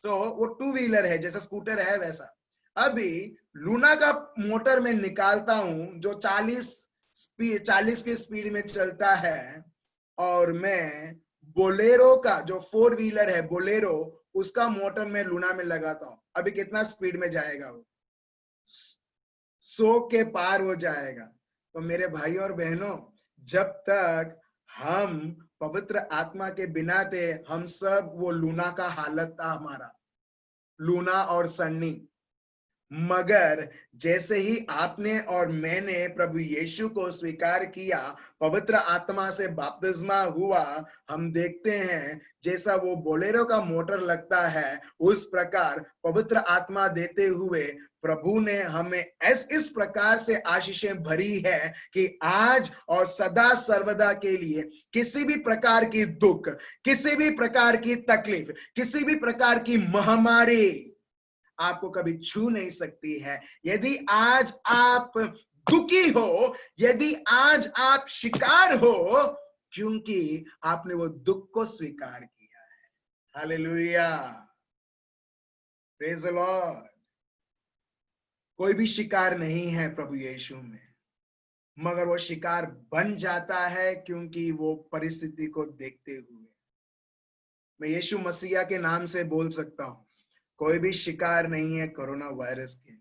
तो वो टू व्हीलर है, जैसा स्कूटर है वैसा। अभी लूना का मोटर में निकालता हूं जो 40 की स्पीड में चलता है, और मैं बोलेरो का जो 4 व्हीलर है, बोलेरो, उसका मोटर में लूना में लगाता हूं। अभी कितना स्पीड में जाएगा वो? 100 के पार हो जाएगा। तो मेरे भाई और बहनों, जब तक हम पवित्र आत्मा के बिना थे, हम सब वो लूना का हालत था हमारा, लूना और सन्नी। मगर जैसे ही आपने और मैंने प्रभु यीशु को स्वीकार किया, पवित्र आत्मा से बपतिस्मा हुआ, हम देखते हैं जैसा वो बोलेरो का मोटर लगता है, उस प्रकार पवित्र आत्मा देते हुए प्रभु ने हमें इस प्रकार से आशीषें भरी है कि आज और सदा सर्वदा के लिए किसी भी प्रकार की दुख, किसी भी प्रकार की तकलीफ, किसी भी प्रकार की महामारी आपको कभी छू नहीं सकती है। यदि आज आप दुखी हो, यदि आज आप शिकार हो, क्योंकि आपने वो दुख को स्वीकार किया है। Hallelujah, praise the Lord. कोई भी शिकार नहीं है प्रभु यीशु में, मगर वो शिकार बन जाता है क्योंकि वो परिस्थिति को देखते हुए। मैं यीशु मसीहा के नाम से बोल सकता हूं, कोई भी शिकार नहीं है कोरोना वायरस के।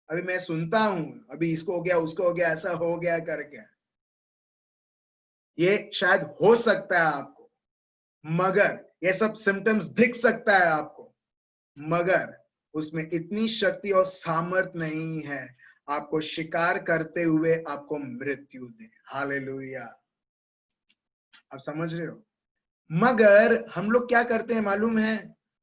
अभी मैं सुनता हूं, अभी इसको हो गया, उसको हो गया, ऐसा हो गया करके, ये शायद हो सकता है आपको, मगर ये सब सिम्टम्स दिख सकता है आपको, मगर उसमें इतनी शक्ति और सामर्थ नहीं है आपको शिकार करते हुए आपको मृत्यु दे। हालेलुया, आप समझ रहे हो? मगर हम लोग क्या करते हैं मालूम है?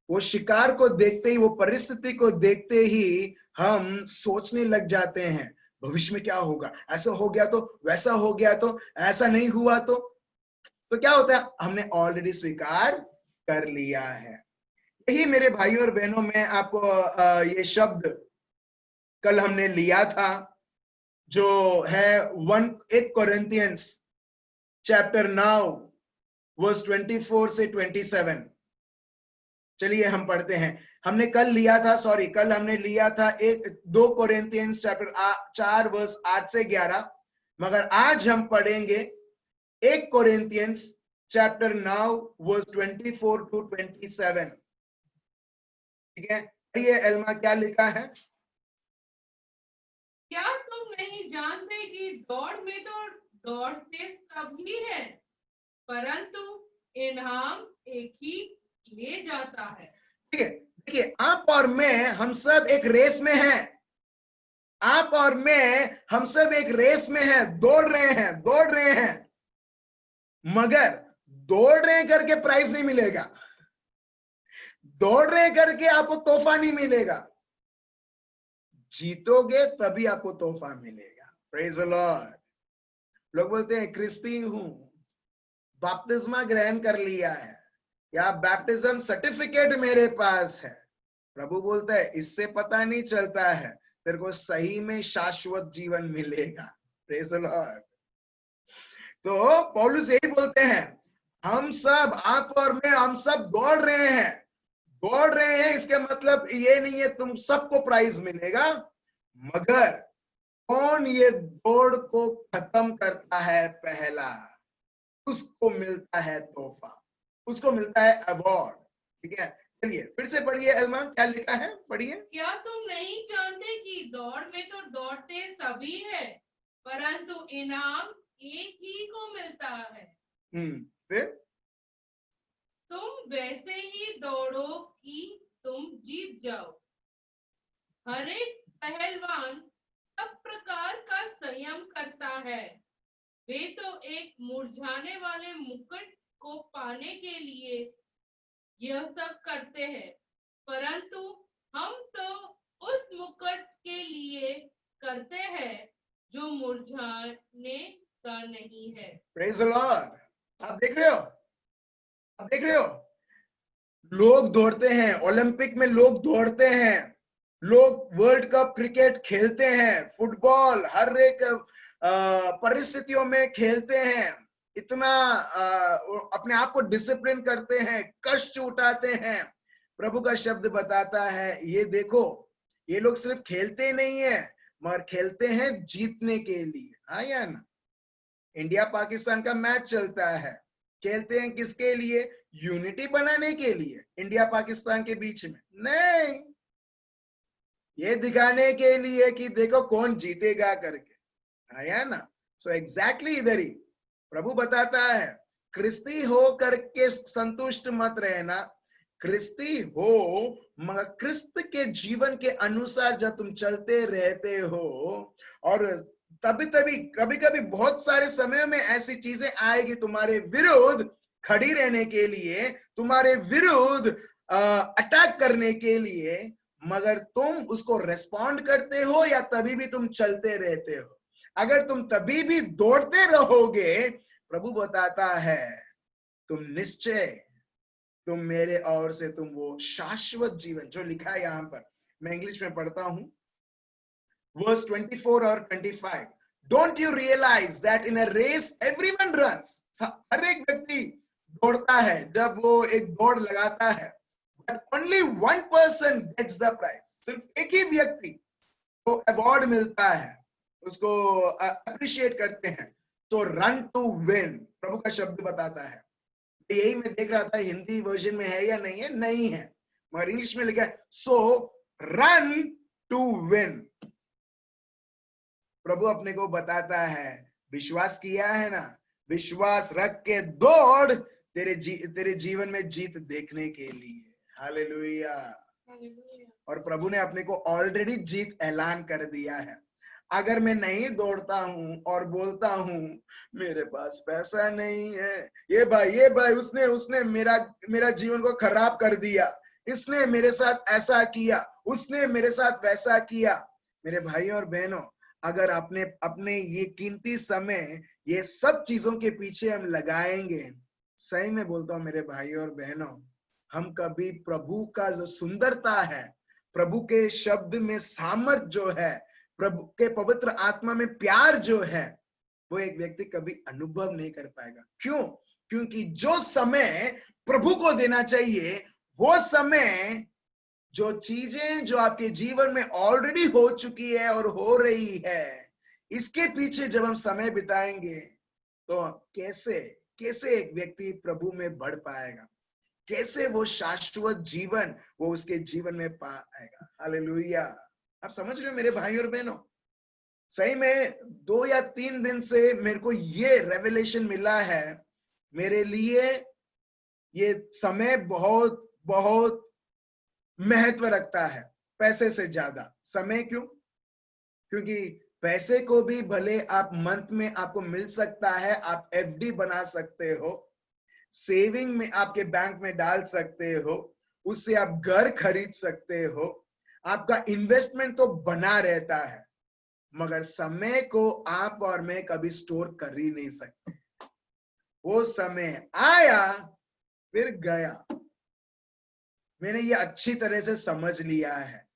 वो शिकार को देखते ही, वो परिस्थिति को देखते ही हम सोचने लग जाते हैं भविष्य में क्या होगा, ऐसा हो गया तो, वैसा हो गया तो, ऐसा नहीं हुआ तो क्या होता है? हमने ऑलरेडी स्वीकार कर लिया है। यही मेरे भाइयों और बहनों में आपको ये शब्द कल हमने लिया था, जो है 1 कोरिन्थियंस चैप्टर 9 वर्स 24 से 27। चलिए हम पढ़ते हैं। हमने कल लिया था, कल हमने लिया था 2 कोरिन्थियंस चैप्टर 4 वर्स 8 से 11, मगर आज हम पढ़ेंगे 1 कोरिन्थियंस चैप्टर 9 वर्स 24 टू 27। ठीक है, पढ़िए एल्मा, क्या लिखा है? क्या तुम नहीं जानते कि दौड़ में तो दौड़ते सभी हैं, परंतु इनाम एक ही ले जाता है। ठीक है, देखिए, आप और मैं, हम सब एक रेस में हैं। आप और मैं, हम सब एक रेस में हैं, दौड़ रहे हैं, मगर दौड़ रहे करके प्राइज नहीं मिलेगा, दौड़ रहे करके आपको तोहफा नहीं मिलेगा। जीतोगे तभी आपको तोहफा मिलेगा। Praise the Lord. लोग बोलते हैं क्रिस्ती हूं, बपतिस्मा ग्रहण कर लिया है, या बैप्टिज्म सर्टिफिकेट मेरे पास है। प्रभु बोलता है इससे पता नहीं चलता है तेरे को सही में शाश्वत जीवन मिलेगा। Praise the Lord. तो पौलुस यही बोलते हैं, हम सब, आप और मैं, हम सब दौड़ रहे हैं। इसके मतलब ये नहीं है तुम सबको प्राइज मिलेगा, मगर कौन ये दौड़ को खत्म करता है पहला, उसको मिलता है तोहफा, उसको मिलता है अवार्ड। ठीक है, चलिए फिर से पढ़िए एल्मा, क्या लिखा है, पढ़िए। क्या तुम नहीं जानते कि दौड़ में तो दौड़ते सभी हैं, परंतु इनाम एक ही को मिलता है। फिर तुम वैसे ही दौड़ो कि तुम जीत जाओ। हर एक पहलवान सब प्रकार का संयम करता है। वे तो एक मुरझाने वाले मुकुट को पाने के लिए यह सब करते हैं, परंतु हम तो उस मुकुट के लिए करते हैं जो मुरझाने का नहीं है। Praise the Lord. आप देख रहे हो, आप देख रहे हो, लोग दौड़ते हैं, ओलंपिक में लोग दौड़ते हैं, लोग वर्ल्ड कप क्रिकेट खेलते हैं, फुटबॉल हर एक परिस्थितियों में खेलते हैं, इतना अपने आप को डिसिप्लिन करते हैं, कष्ट उठाते हैं। प्रभु का शब्द बताता है, ये देखो, ये लोग सिर्फ खेलते नहीं है, मगर खेलते हैं जीतने के लिए। हाँ या ना? इंडिया पाकिस्तान का मैच चलता है, खेलते हैं किसके लिए? यूनिटी बनाने के लिए इंडिया पाकिस्तान के बीच में नहीं, ये दिखाने के लिए कि देखो कौन जीतेगा करके। आया ना? सो एग्जैक्टली इधर ही प्रभु बताता है, क्रिस्ती हो करके संतुष्ट मत रहना, क्रिस्ती हो मगर क्रिस्त के जीवन के अनुसार जब तुम चलते रहते हो, और तभी तभी कभी कभी बहुत सारे समयों में ऐसी चीजें आएगी तुम्हारे विरुद्ध खड़ी रहने के लिए, तुम्हारे विरुद्ध अटैक करने के लिए, मगर तुम उसको रेस्पॉन्ड करते हो या तभी भी तुम चलते रहते हो? अगर तुम तभी भी दौड़ते रहोगे, प्रभु बताता है तुम निश्चय, तुम मेरे ओर से तुम वो शाश्वत जीवन जो लिखा है यहां पर, मैं इंग्लिश में पढ़ता हूं, वर्स 24 और 25, don't you realise that in a race everyone runs, हर एक व्यक्ति दौड़ता है, जब वो एक दौड़ लगाता है, but only one person gets the prize, सिर्फ एक ही व्यक्ति को अवार्ड मिलता है, उसको अप्रिशिएट करते हैं। तो रन टू विन, प्रभु का शब्द बताता है। यही मैं देख रहा था हिंदी वर्जन में है या नहीं है, नहीं है, मगर इंग्लिश में लिखा है सो रन टू विन। प्रभु अपने को बताता है, विश्वास किया है ना, विश्वास रख के दौड़, तेरे जीवन में जीत देखने के लिए। हालेलुया। और प्रभु ने अपने को ऑलरेडी जीत ऐलान कर दिया है। अगर मैं नहीं दौड़ता हूं और बोलता हूं मेरे पास पैसा नहीं है, ये भाई उसने मेरा जीवन को खराब कर दिया, इसने मेरे साथ ऐसा किया, उसने मेरे साथ वैसा किया, मेरे भाई और बहनों, अगर अपने ये कीमती समय ये सब चीजों के पीछे हम लगाएंगे, सही में बोलता हूं मेरे भाई और बहनों, हम कभी प्रभु का जो सुंदरता है, प्रभु के शब्द में सामर्थ जो है, प्रभु के पवित्र आत्मा में प्यार जो है, वो एक व्यक्ति कभी अनुभव नहीं कर पाएगा। क्यों? क्योंकि जो समय प्रभु को देना चाहिए, वो समय, जो चीजें जो आपके जीवन में ऑलरेडी हो चुकी है और हो रही है, इसके पीछे जब हम समय बिताएंगे, तो कैसे एक व्यक्ति प्रभु में बढ़ पाएगा, कैसे वो शाश्वत जीवन वो उसके जीवन में पाएगा। हालेलुया। आप समझ रहे हो मेरे भाई और बहनों? सही में 2 या 3 दिन से मेरे को ये रेवलेशन मिला है, मेरे लिए ये समय बहुत बहुत महत्व रखता है पैसे से ज्यादा। समय क्यों? क्योंकि पैसे को भी भले आप मंथ में आपको मिल सकता है, आप एफडी बना सकते हो, सेविंग में आपके बैंक में डाल सकते हो, उससे आप घर खरीद सकते हो, आपका इन्वेस्टमेंट तो बना रहता है, मगर समय को आप और मैं कभी स्टोर कर ही नहीं सकते। वो समय आया फिर गया। मैंने ये अच्छी तरह से समझ लिया है।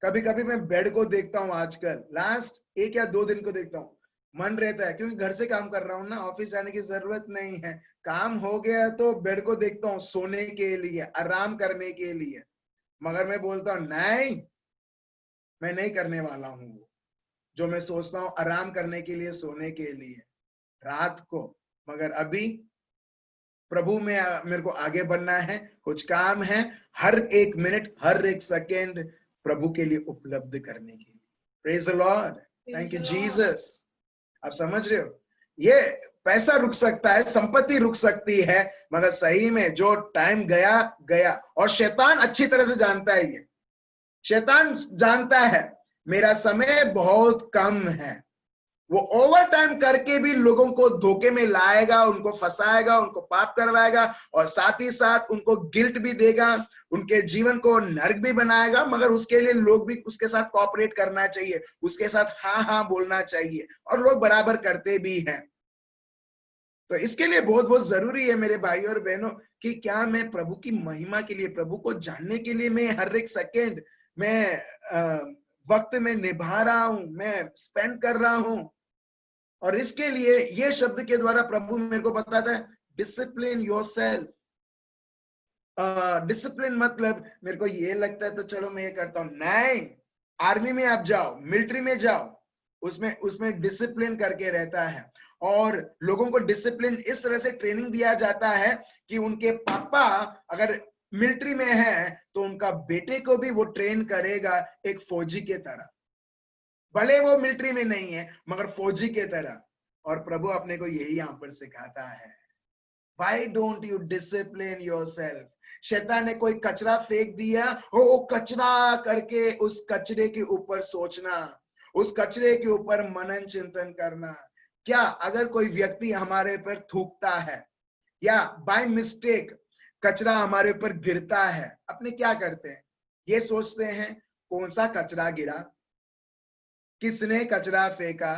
कभी कभी मैं बेड को देखता हूँ, आजकल लास्ट 1 या 2 दिन को देखता हूँ, मन रहता है, क्योंकि घर से काम कर रहा हूँ ना, ऑफिस जाने की जरूरत नहीं है, काम हो गया तो बेड को देखता हूँ सोने के लिए, आराम करने के लिए, मगर मैं बोलता हूँ नहीं, मैं नहीं करने वाला हूँ वो जो मैं सोचता हूँ आराम करने के लिए, सोने के लिए रात को। मगर अभी प्रभु में मेरे को आगे बढ़ना है, कुछ काम है, हर एक मिनट हर एक सेकेंड प्रभु के लिए उपलब्ध करने के लिए। Praise the lord, thank you Jesus. आप समझ रहे हो? ये पैसा रुक सकता है, संपत्ति रुक सकती है, मगर सही में जो टाइम गया गया। और शैतान अच्छी तरह से जानता है, ये शैतान जानता है मेरा समय बहुत कम है। वो ओवर टाइम करके भी लोगों को धोखे में लाएगा, उनको फंसाएगा, उनको पाप करवाएगा, और साथ ही साथ उनको गिल्ट भी देगा, उनके जीवन को नर्क भी बनाएगा। मगर उसके लिए लोग भी उसके साथ कोऑपरेट करना चाहिए, उसके साथ हाँ हाँ बोलना चाहिए, और लोग बराबर करते भी हैं। तो इसके लिए बहुत बहुत जरूरी है मेरे भाई और बहनों कि क्या मैं प्रभु की महिमा के लिए, प्रभु को जानने के लिए मैं हर एक सेकेंड मैं वक्त में निभा रहा हूं, मैं स्पेंड कर रहा हूं। और इसके लिए ये शब्द के द्वारा प्रभु मेरे को बताता है, डिसिप्लिन योरसेल्फ। डिसिप्लिन मतलब मेरे को ये लगता है तो चलो मैं ये करता हूं, नहीं। आर्मी में आप जाओ, मिलिट्री में जाओ, उसमें डिसिप्लिन करके रहता है। और लोगों को डिसिप्लिन इस तरह से ट्रेनिंग दिया जाता है कि उनके पापा अगर मिलिट्री में है तो उनका बेटे को भी वो ट्रेन करेगा एक फौजी के तरह, भले वो मिलिट्री में नहीं है मगर फौजी के तरह। और प्रभु अपने को यही यहां पर सिखाता है, Why don't you discipline yourself? शैतान ने कोई कचरा फेंक दिया, वो कचरा करके उस कचरे के ऊपर सोचना, उस कचरे के ऊपर मनन चिंतन करना। क्या अगर कोई व्यक्ति हमारे पर थूकता है या बाय मिस्टेक कचरा हमारे ऊपर गिरता है, अपने क्या करते हैं? ये सोचते हैं कौन सा कचरा गिरा, किसने कचरा फेंका,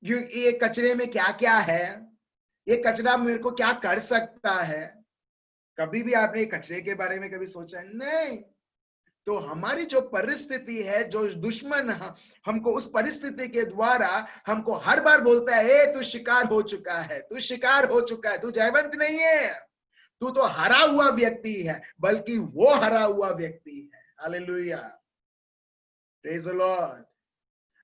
ये कचरे में क्या क्या है, ये कचरा मेरे को क्या कर सकता है। कभी भी आपने कचरे के बारे में कभी सोचा? नहीं। तो हमारी जो परिस्थिति है, जो दुश्मन हमको उस परिस्थिति के द्वारा हमको हर बार बोलता है, ए तू शिकार हो चुका है, तू शिकार हो चुका है, तू जयवंत नहीं है, तू तो हरा हुआ व्यक्ति है, बल्कि वो हरा हुआ व्यक्ति है। Hallelujah, praise the Lord.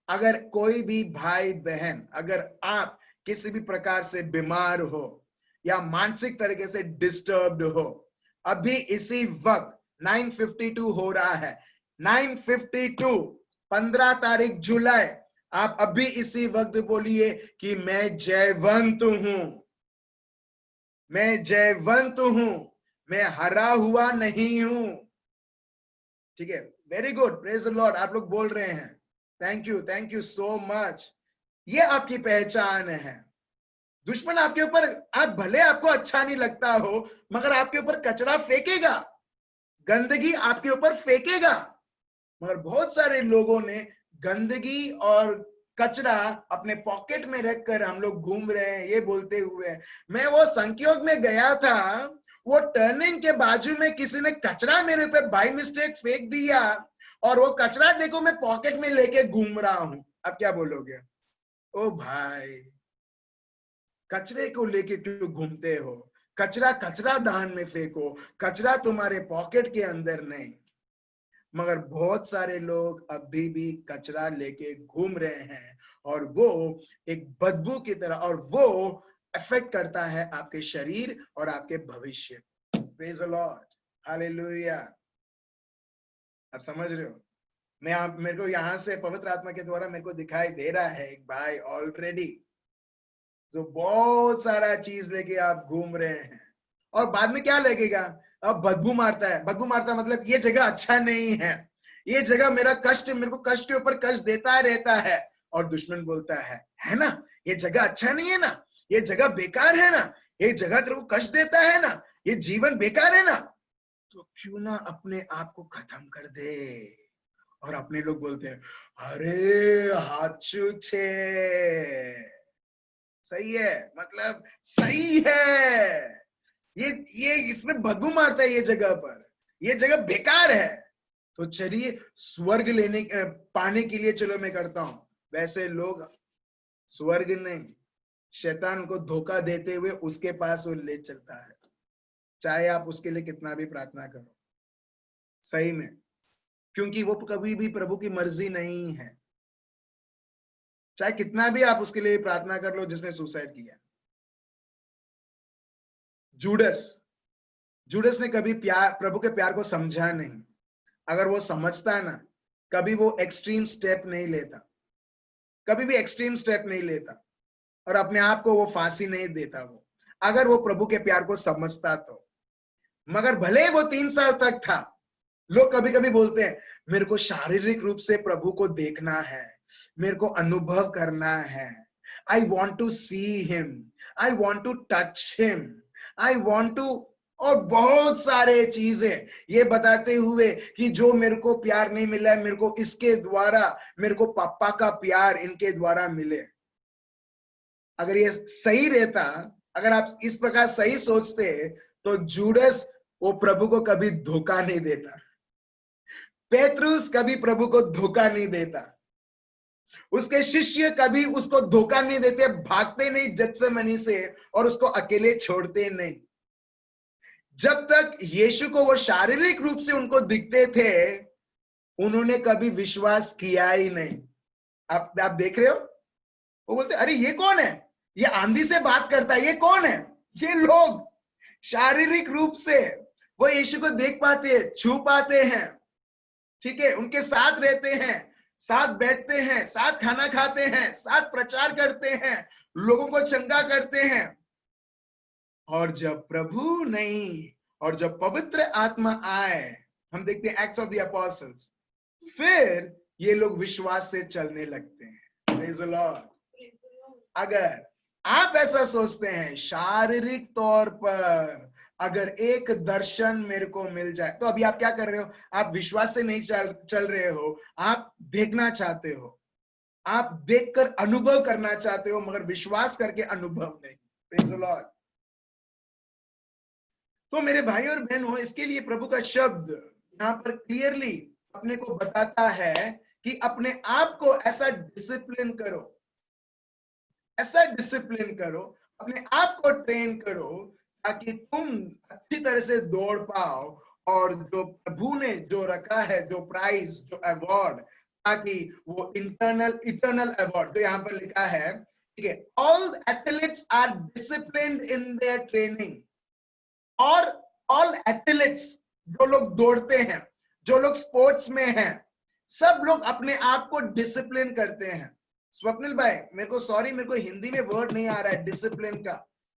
अगर कोई भी भाई बहन, अगर आप किसी भी प्रकार से बीमार हो या मानसिक तरीके से डिस्टर्ब्ड हो, अभी इसी वक्त 9:52 हो रहा है, 9:52, 15 तारीख जुलाई, आप अभी इसी वक्त बोलिए कि मैं जयवंत हूं, मैं जयवंत हूं, मैं हरा हुआ नहीं हूं। ठीक है, very good, praise the Lord. आप लोग बोल रहे हैं, थैंक यू सो मच। ये आपकी पहचान है। दुश्मन आपके ऊपर, आप भले आपको अच्छा नहीं लगता हो, मगर आपके ऊपर कचरा फेंकेगा, गंदगी आपके ऊपर फेंकेगा। मगर बहुत सारे लोगों ने गंदगी और कचरा अपने पॉकेट में रखकर हम लोग घूम रहे हैं, ये बोलते हुए। मैं वो संयोग में गया था, वो टर्निंग के बाजू में किसी ने कचरा मेरे पे बाय मिस्टेक फेंक दिया, और वो कचरा देखो मैं पॉकेट में लेके घूम रहा हूं। अब क्या बोलोगे? ओ भाई, कचरे को लेके क्यों घूमते हो? कचरा कचरा दान में फेंको, कचरा तुम्हारे पॉकेट के अंदर नहीं। मगर बहुत सारे लोग अभी भी कचरा लेके घूम रहे हैं, और वो एक बदबू की तरह, और वो अफेक्ट करता है आपके शरीर और आपके भविष्य। Praise the Lord, hallelujah. आप समझ रहे हो? मेरे को यहाँ से पवित्र आत्मा के द्वारा मेरे को दिखाई दे रहा है एक भाई ऑलरेडी जो बहुत सारा चीज लेके आप घूम रहे हैं, और बाद में क्या लगेगा? अब बदबू मारता है। बदबू मारता मतलब ये जगह अच्छा नहीं है, ये जगह मेरे को कष्ट के ऊपर कष्ट देता रहता है। और दुश्मन बोलता है ना, ये जगह अच्छा नहीं है ना, ये जगह बेकार है ना, ये जगह तेरे को कष्ट देता है ना, ये जीवन बेकार है ना, तो क्यों ना अपने आप को खत्म कर दे। और अपने लोग बोलते हैं, अरे हाथ छूछे, सही है, मतलब सही है, ये इसमें बदबू मारता है, ये जगह पर, ये जगह बेकार है, तो चलिए स्वर्ग पाने के लिए चलो मैं करता हूं। वैसे लोग स्वर्ग नहीं, शैतान को धोखा देते हुए उसके पास वो ले चलता है, चाहे आप उसके लिए कितना भी प्रार्थना करो, सही में, क्योंकि वो कभी भी प्रभु की मर्जी नहीं है। चाहे कितना भी आप उसके लिए प्रार्थना कर लो, जिसने सुसाइड किया, जूडस ने कभी प्रभु के प्यार को समझा नहीं। अगर वो समझता ना, कभी वो एक्सट्रीम स्टेप नहीं लेता, कभी भी एक्सट्रीम स्टेप नहीं लेता। और अपने आप को वो फांसी नहीं देता, वो अगर वो प्रभु के प्यार को समझता तो। मगर भले वो 3 साल तक था, लोग कभी कभी बोलते हैं मेरे को शारीरिक रूप से प्रभु को देखना है, मेरे को अनुभव करना है, I want to see him, I want to touch him, I want to, और बहुत सारे चीजें ये बताते हुए कि जो मेरे को प्यार नहीं मिला है, मेरे को इसके द्वारा, मेरे को पापा का प्यार इनके द्वारा मिले। अगर ये सही रहता, अगर आप इस प्रकार सही सोचते, तो जूडस वो प्रभु को कभी धोखा नहीं देता, पेत्रुस कभी प्रभु को धोखा नहीं देता, उसके शिष्य कभी उसको धोखा नहीं देते, भागते नहीं गत्सेमनी से और उसको अकेले छोड़ते नहीं। जब तक यीशु को वो शारीरिक रूप से उनको दिखते थे, उन्होंने कभी विश्वास किया ही नहीं। आप देख रहे हो, वो बोलते अरे ये कौन है, ये आंधी से बात करता है, ये कौन है। ये लोग शारीरिक रूप से वो यीशु को देख पाते हैं, छू पाते हैं, ठीक है, उनके साथ रहते हैं, साथ बैठते हैं, साथ खाना खाते हैं, साथ प्रचार करते हैं, लोगों को चंगा करते हैं। और जब प्रभु नहीं, और जब पवित्र आत्मा आए, हम देखते हैं एक्ट्स ऑफ द अपोस्टल्स, फिर ये लोग विश्वास से चलने लगते हैं। Praise the Lord. अगर आप ऐसा सोचते हैं शारीरिक तौर पर अगर एक दर्शन मेरे को मिल जाए, तो अभी आप क्या कर रहे हो, आप विश्वास से नहीं चल रहे हो, आप देखना चाहते हो, आप देखकर अनुभव करना चाहते हो, मगर विश्वास करके अनुभव नहीं। Praise the Lord. तो मेरे भाई और बहनों, इसके लिए प्रभु का शब्द यहाँ पर क्लियरली अपने को बताता है कि अपने आप को ऐसा डिसिप्लिन करो, ऐसा डिसिप्लिन करो, अपने आप को ट्रेन करो, ताकि तुम अच्छी तरह से दौड़ पाओ और जो प्रभु ने जो रखा है, जो प्राइज, जो अवार्ड, ताकि वो इटर्नल अवार्ड, तो यहाँ पर लिखा है, ठीक है, all athletes are disciplined in their training. और ऑल एथलीट्स, जो लोग दौड़ते हैं, जो लोग स्पोर्ट्स में हैं, सब लोग अपने आप को डिसिप्लिन करते हैं। स्वप्निल भाई, मेरे को सॉरी, मेरे को हिंदी में वर्ड नहीं आ रहा है डिसिप्लिन का,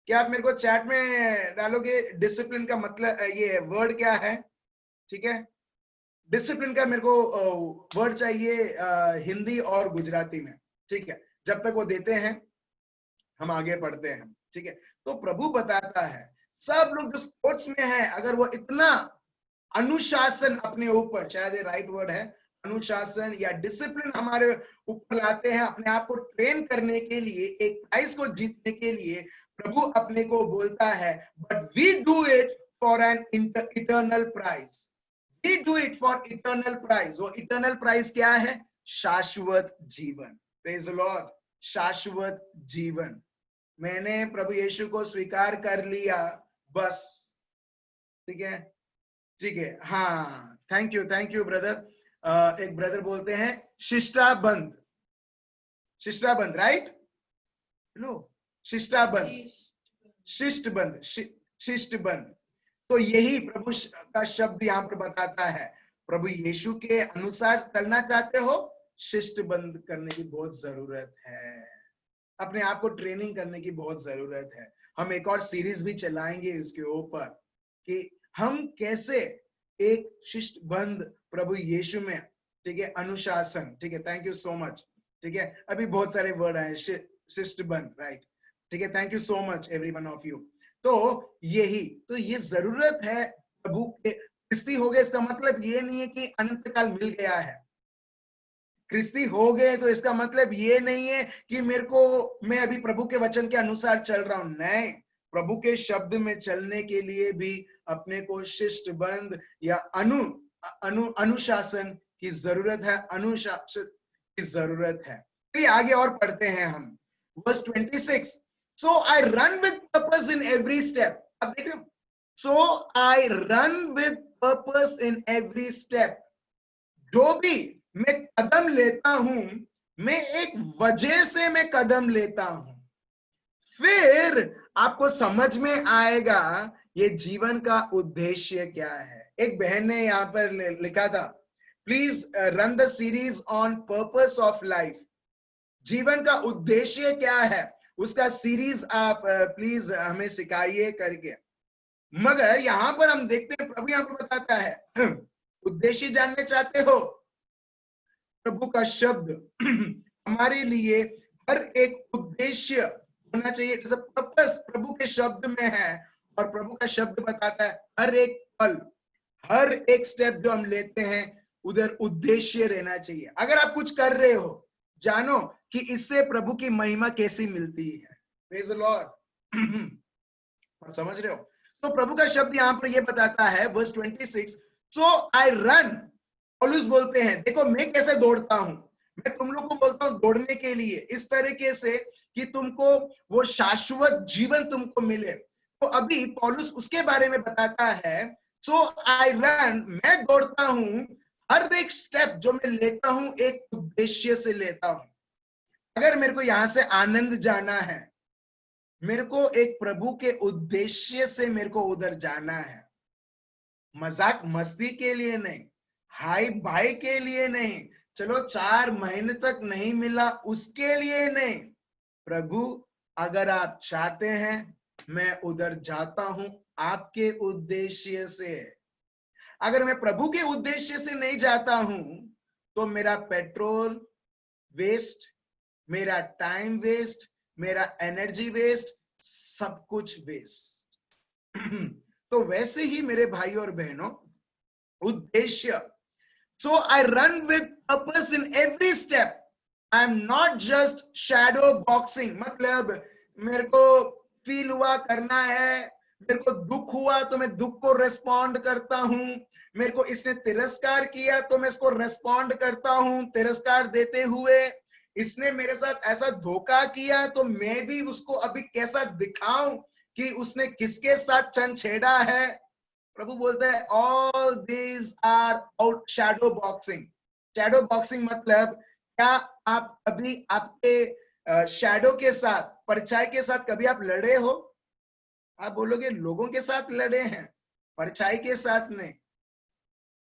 क्या आप मेरे को चैट में डालोगे डिसिप्लिन का मतलब, ये वर्ड क्या है, ठीक है, डिसिप्लिन का मेरे को वर्ड चाहिए हिंदी और गुजराती में, ठीक है, जब तक वो देते हैं हम आगे पढ़ते हैं, ठीक है। तो प्रभु बताता है सब लोग जो स्पोर्ट्स में है, अगर वो इतना अनुशासन अपने ऊपर, शायद ये राइट वर्ड है, अनुशासन या डिसिप्लिन हमारे ऊपर लाते हैं, अपने आप को ट्रेन करने के लिए, एक प्राइज को जीतने के लिए, प्रभु अपने को बोलता है, but we do it for an eternal prize, we do it for eternal prize. वो इटर्नल प्राइज क्या है? शाश्वत जीवन। Praise the Lord. शाश्वत जीवन। मैंने प्रभु यीशु को स्वीकार कर लिया, बस, ठीक है, ठीक है, हाँ, थैंक यू ब्रदर। एक ब्रदर बोलते हैं शिष्टाबंध, शिष्टाबंध, राइट, लो, शिष्टाबंध, शिष्टबंध, शिष्टबंध। तो यही प्रभु का शब्द यहाँ पर बताता है, प्रभु यीशु के अनुसार चलना चाहते हो, शिष्टबंध करने की बहुत जरूरत है, अपने आप को ट्रेनिंग करने की बहुत जरूरत है। हम एक और सीरीज भी चलाएंगे इसके ऊपर कि हम कैसे एक शिष्टबंध प्रभु यीशु में, ठीक है, अनुशासन, ठीक है, थैंक यू सो मच, ठीक है, अभी बहुत सारे वर्ड आए, शिष्टबंध, राइट, ठीक है, thank you so much every one of you. तो यही, तो ये जरूरत है प्रभु के। क्रिस्ती हो गए इसका मतलब ये नहीं है कि अनंत काल मिल गया है। क्रिस्ती हो गए तो इसका मतलब ये नहीं है कि मैं अभी प्रभु के वचन के अनुसार चल रहा हूं, नहीं, प्रभु के शब्द में चलने के लिए भी अपने को शिष्टबंध या अनुशासन की जरूरत है, अनुशासन की जरूरत है। चलिए आगे और पढ़ते हैं हम, verse 26। So I run with purpose in every step. अब देख रहे हो, so I run with purpose in every step. जो भी मैं कदम लेता हूं, मैं एक वजह से मैं कदम लेता हूं, फिर आपको समझ में आएगा ये जीवन का उद्देश्य क्या है। एक बहन ने यहाँ पर लिखा था, please run the series on purpose of life. जीवन का उद्देश्य क्या है, उसका सीरीज आप प्लीज हमें सिखाइए करके। मगर यहां पर हम देखते हैं प्रभु यहां पर बताता है उद्देश्य जानने चाहते हो, प्रभु का शब्द हमारे लिए हर एक उद्देश्य होना चाहिए, पर्पस प्रभु के शब्द में है। और प्रभु का शब्द बताता है हर एक पल, हर एक स्टेप जो हम लेते हैं उधर उद्देश्य रहना चाहिए। अगर आप कुछ कर रहे हो, जानो कि इससे प्रभु की महिमा कैसी मिलती है। Praise the Lord. आप समझ रहे हो? तो प्रभु का शब्द यहां पर यह बताता है वर्स 26, सो आई रन। पौलुस बोलते हैं देखो मैं कैसे दौड़ता हूं, मैं तुम लोग को बोलता हूं दौड़ने के लिए इस तरीके से कि तुमको वो शाश्वत जीवन तुमको मिले। तो अभी पौलुस उसके बारे में बताता है, सो आई रन, मैं दौड़ता हूं, हर एक स्टेप जो मैं लेता हूं एक उद्देश्य से लेता हूं। अगर मेरे को यहां से आनंद जाना है, मेरे को एक प्रभु के उद्देश्य से मेरे को उधर जाना है, मजाक मस्ती के लिए नहीं, हाई भाई के लिए नहीं, चलो 4 महीने तक नहीं मिला उसके लिए नहीं। प्रभु अगर आप चाहते हैं मैं उधर जाता हूं आपके उद्देश्य से। अगर मैं प्रभु के उद्देश्य से नहीं जाता हूं तो मेरा पेट्रोल वेस्ट, मेरा टाइम वेस्ट, मेरा एनर्जी वेस्ट, सब कुछ वेस्ट। तो वैसे ही मेरे भाई और बहनों, उद्देश्य, so I run with purpose in every step. I am not just shadow boxing, मतलब मेरे को फील हुआ करना है, मेरे को दुख हुआ तो मैं दुख को रेस्पॉन्ड करता हूं, मेरे को इसने तिरस्कार किया तो मैं इसको रेस्पॉन्ड करता हूं तिरस्कार देते हुए, इसने मेरे साथ ऐसा धोखा किया तो मैं भी उसको अभी कैसा दिखाऊं कि उसने किसके साथ चन छेड़ा है। प्रभु बोलता है all these are out shadow boxing. Shadow boxing मतलब क्या आप अभी आपके शैडो के साथ, परछाई के साथ कभी आप लड़े हो? आप बोलोगे लोगों के साथ लड़े हैं, परछाई के साथ नहीं।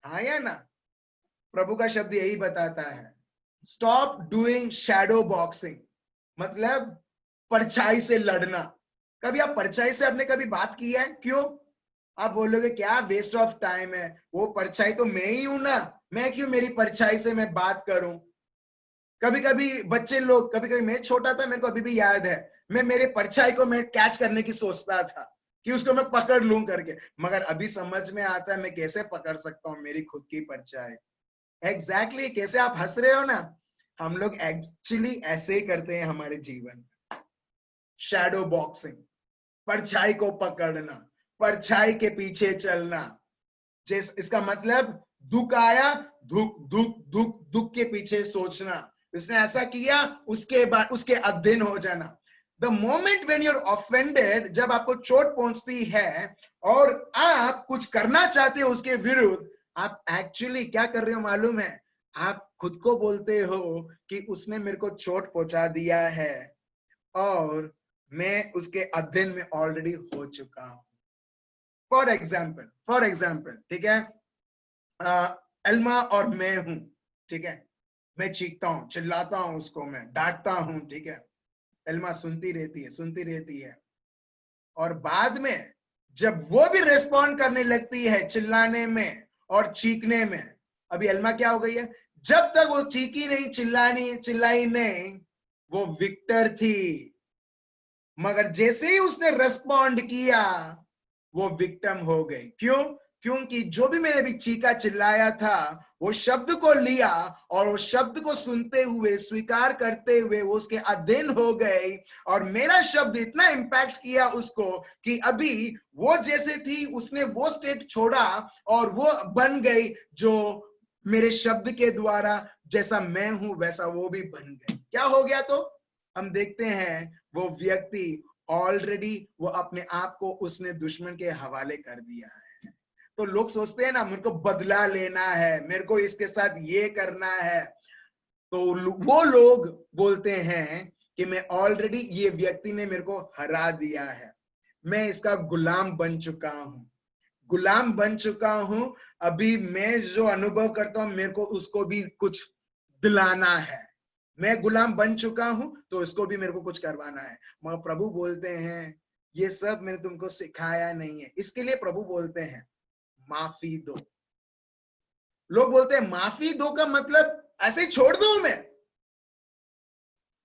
हाँ या ना? प्रभु का शब्द यही बताता है, स्टॉप डूइंग शैडो बॉक्सिंग, मतलब परछाई से लड़ना। कभी आप परछाई से आपने कभी बात की है? क्यों? आप बोलोगे क्या वेस्ट ऑफ टाइम है, वो परछाई तो मैं ही हूं ना, मैं क्यों मेरी परछाई से मैं बात करूं। कभी कभी बच्चे लोग, कभी कभी मैं छोटा था, मेरे को अभी भी याद है, मैं मेरे परछाई को मैं कैच करने की सोचता था कि उसको मैं पकड़ लूं करके, मगर अभी समझ में आता है मैं कैसे पकड़ सकता हूं मेरी खुद की परछाई। एग्जैक्टली कैसे आप हंस रहे हो ना, हम लोग एक्चुअली ऐसे ही करते हैं हमारे जीवन में। शैडो बॉक्सिंग, परछाई को पकड़ना, परछाई के पीछे चलना। जिस इसका मतलब दुख आया, दुख दुख दुख दुख के पीछे सोचना, उसने ऐसा किया उसके बाद उसके अधीन हो जाना। The moment when you are offended, जब आपको चोट पहुंचती है और आप कुछ करना चाहते हो उसके विरुद्ध, आप एक्चुअली क्या कर रहे हो मालूम है? आप खुद को बोलते हो कि उसने मेरे को चोट पहुंचा दिया है और मैं उसके अधीन में ऑलरेडी हो चुका हूं। फॉर एग्जाम्पल, ठीक है, एल्मा और मैं हूं, ठीक है, मैं चीखता हूं, चिल्लाता हूं, उसको मैं डांटता हूं, ठीक है, एल्मा सुनती रहती है, और बाद में जब वो भी रेस्पॉन्ड करने लगती है चिल्लाने में और चीखने में, अभी एल्मा क्या हो गई है? जब तक वो चीखी नहीं, चिल्लाई नहीं, वो विक्टर थी, मगर जैसे ही उसने रेस्पॉन्ड किया वो विक्टिम हो गई। क्यों? क्योंकि जो भी मैंने भी चीखा चिल्लाया था, वो शब्द को लिया और वो शब्द को सुनते हुए, स्वीकार करते हुए वो उसके अधीन हो गए, और मेरा शब्द इतना इंपैक्ट किया उसको कि अभी वो जैसे थी उसने वो स्टेट छोड़ा और वो बन गई जो मेरे शब्द के द्वारा, जैसा मैं हूं वैसा वो भी बन गई। क्या हो गया? तो हम देखते हैं वो व्यक्ति ऑलरेडी वो अपने आप को उसने दुश्मन के हवाले कर दिया है। तो लोग सोचते हैं ना मेरे को बदला लेना है, मेरे को इसके साथ ये करना है, तो वो लोग बोलते हैं कि मैं ऑलरेडी, ये व्यक्ति ने मेरे को हरा दिया है, मैं इसका गुलाम बन चुका हूं, अभी मैं जो अनुभव करता हूं मेरे को उसको भी कुछ दिलाना है, मैं गुलाम बन चुका हूं तो इसको भी मेरे को कुछ करवाना है। मगर प्रभु बोलते हैं ये सब मैंने तुमको सिखाया नहीं है। इसके लिए प्रभु बोलते हैं माफी दो। लोग बोलते हैं माफी दो का मतलब ऐसे ही छोड़ दो मैं।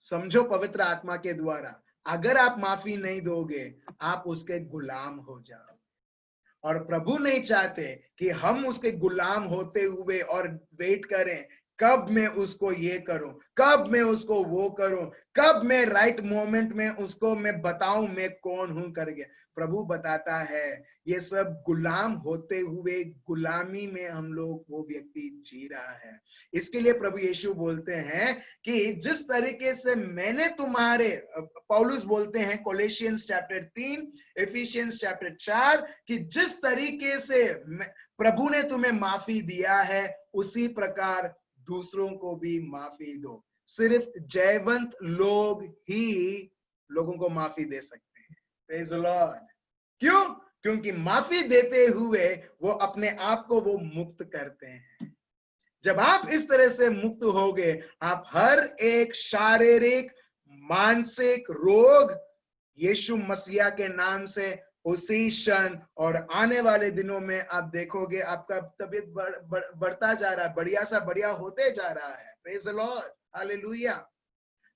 समझो पवित्र आत्मा के द्वारा अगर आप माफी नहीं दोगे आप उसके गुलाम हो जाओ। और प्रभु नहीं चाहते कि हम उसके गुलाम होते हुए और वेट करें कब मैं उसको ये करूं, कब मैं उसको वो करूं, कब मैं राइट मोमेंट में उसको मैं बताऊं मैं कौन हूं करके। प्रभु बताता है ये सब गुलाम होते हुए गुलामी में हम लोग वो व्यक्ति जी रहा है। इसके लिए प्रभु यीशु बोलते हैं कि जिस तरीके से मैंने तुम्हारे, पौलुस बोलते हैं कोलोसियंस चैप्टर 3, एफिशियंस चैप्टर 4 कि जिस तरीके से प्रभु ने तुम्हें माफी दिया है उसी प्रकार दूसरों को भी माफी दो। सिर्फ जयवंत लोग ही लोगों को माफी दे सकते हैं। Praise the Lord. क्यों? क्योंकि माफी देते हुए वो अपने आप को वो मुक्त करते हैं। जब आप इस तरह से मुक्त होगे आप हर एक शारीरिक मानसिक रोग यीशु मसीहा के नाम से उसी क्षण और आने वाले दिनों में आप देखोगे आपका तबीयत बढ़ता जा रहा है, बढ़िया सा बढ़िया होते जा रहा है। Praise the Lord, hallelujah.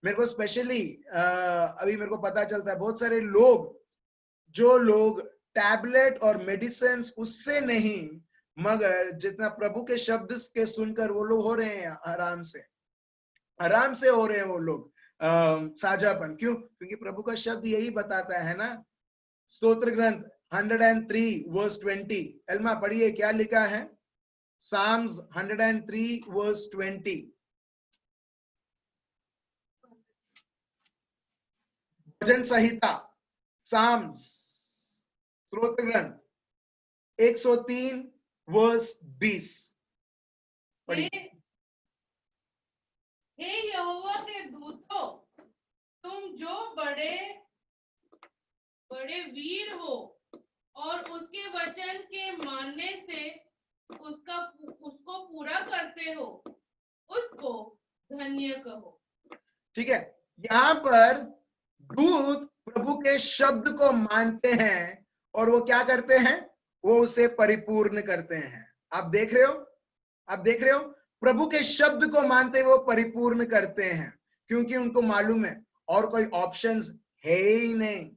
मेरे को स्पेशली अभी मेरे को पता चलता है बहुत सारे लोग जो लोग टैबलेट और मेडिसिन उससे नहीं मगर जितना प्रभु के शब्द के सुनकर वो लोग हो रहे हैं आराम से हो रहे हैं वो लोग साझापन। क्यों? क्योंकि प्रभु का शब्द यही बताता है ना। स्तोत्र ग्रंथ 103 वर्स 20, एल्मा पढ़िए क्या लिखा है। Psalms 103 verse 20। भजन संहिता साम्स स्तोत्र ग्रंथ 103 वर्स 20 पढ़िए। हे यहोवा के दूतों, तुम जो बड़े बड़े वीर हो और उसके वचन के मानने से उसको पूरा करते हो, उसको धन्य कहो। ठीक है, यहाँ पर दूत प्रभु के शब्द को मानते हैं और वो क्या करते हैं, वो उसे परिपूर्ण करते हैं। आप देख रहे हो प्रभु के शब्द को मानते वो परिपूर्ण करते हैं क्योंकि उनको मालूम है और कोई ऑप्शंस है ही नहीं,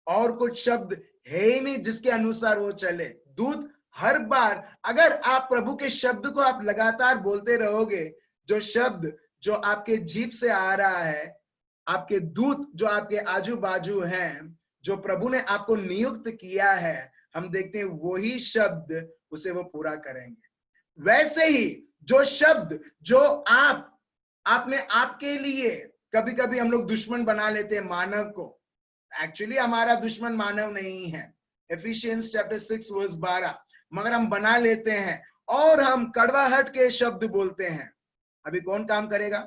और कुछ शब्द है ही नहीं जिसके अनुसार वो चले। दूत हर बार अगर आप प्रभु के शब्द को आप लगातार बोलते रहोगे, जो शब्द जो आपके जीभ से आ रहा है, आपके दूत जो आपके आजू बाजू हैं, जो प्रभु ने आपको नियुक्त किया है, हम देखते हैं वही शब्द उसे वो पूरा करेंगे। वैसे ही जो शब्द जो आपने आपके लिए, कभी कभी हम लोग दुश्मन बना लेते हैं मानव को। एक्चुअली हमारा दुश्मन मानव नहीं है, एफिशियंस चैप्टर 6 वर्स 12, मगर हम बना लेते हैं और हम कड़वाहट के शब्द बोलते हैं। अभी कौन काम करेगा?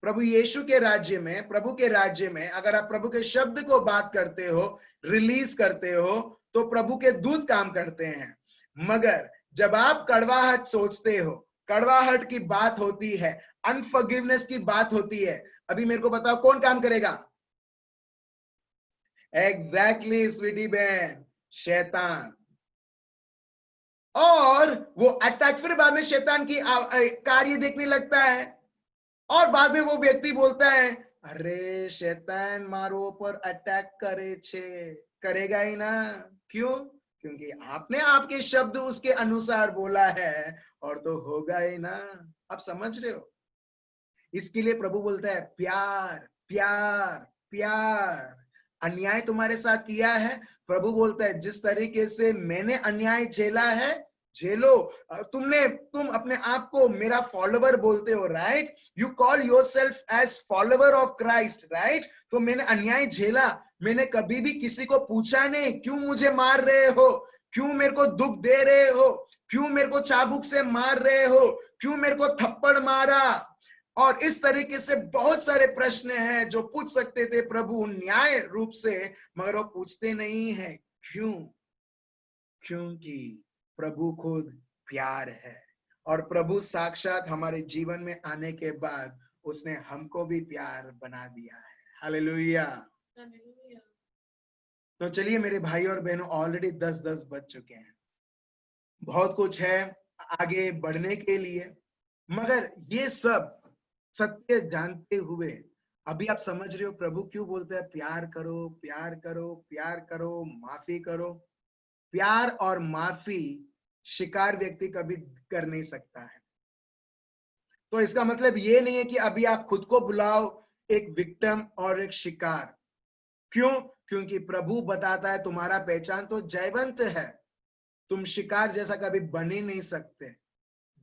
प्रभु यीशु के राज्य में, प्रभु के राज्य में अगर आप प्रभु के शब्द को बात करते हो, रिलीज करते हो, तो प्रभु के दूत काम करते हैं। मगर जब आप कड़वाहट सोचते हो, कड़वाहट की बात होती है, अनफॉरगिवनेस की बात होती है, अभी मेरे को बताओ कौन काम करेगा? एग्जैक्टली स्वीटी बहन, शैतान। और वो अटैक, फिर बाद में शैतान की कार्य देखने लगता है और बाद में वो व्यक्ति बोलता है अरे शैतान मारो पर अटैक करेगा ही ना। क्यों? क्योंकि आपने आपके शब्द उसके अनुसार बोला है और तो होगा ही ना। आप समझ रहे हो? इसके लिए प्रभु बोलता है प्यार प्यार प्यार। अन्याय तुम्हारे साथ किया है, प्रभु बोलता है जिस तरीके से मैंने अन्याय झेला है झेलो। तुम अपने आप को मेरा फॉलोवर बोलते हो, right? You call yourself as follower of Christ, right? तो मैंने अन्याय झेला, मैंने कभी भी किसी को पूछा नहीं क्यों मुझे मार रहे हो, क्यों मेरे को दुख दे रहे हो, क्यों मेरे को चाबुक से मार रहे हो, क्यों मेरे को थप्पड़ मारा। और इस तरीके से बहुत सारे प्रश्न हैं जो पूछ सकते थे प्रभु न्याय रूप से, मगर वो पूछते नहीं है। क्यों? क्योंकि प्रभु खुद प्यार है और प्रभु साक्षात हमारे जीवन में आने के बाद उसने हमको भी प्यार बना दिया है। हालेलुया। हालेलुया। तो चलिए मेरे भाई और बहनों, ऑलरेडी 10:10 बज चुके हैं, बहुत कुछ है आगे बढ़ने के लिए, मगर ये सब सत्य जानते हुए अभी आप समझ रहे हो प्रभु क्यों बोलते हैं प्यार करो, प्यार करो, प्यार करो, माफी करो। प्यार और माफी शिकार व्यक्ति कभी कर नहीं सकता है। तो इसका मतलब ये नहीं है कि अभी आप खुद को बुलाओ एक विक्टिम और एक शिकार। क्यों? क्योंकि प्रभु बताता है तुम्हारा पहचान तो जयवंत है, तुम शिकार जैसा कभी बन ही नहीं सकते,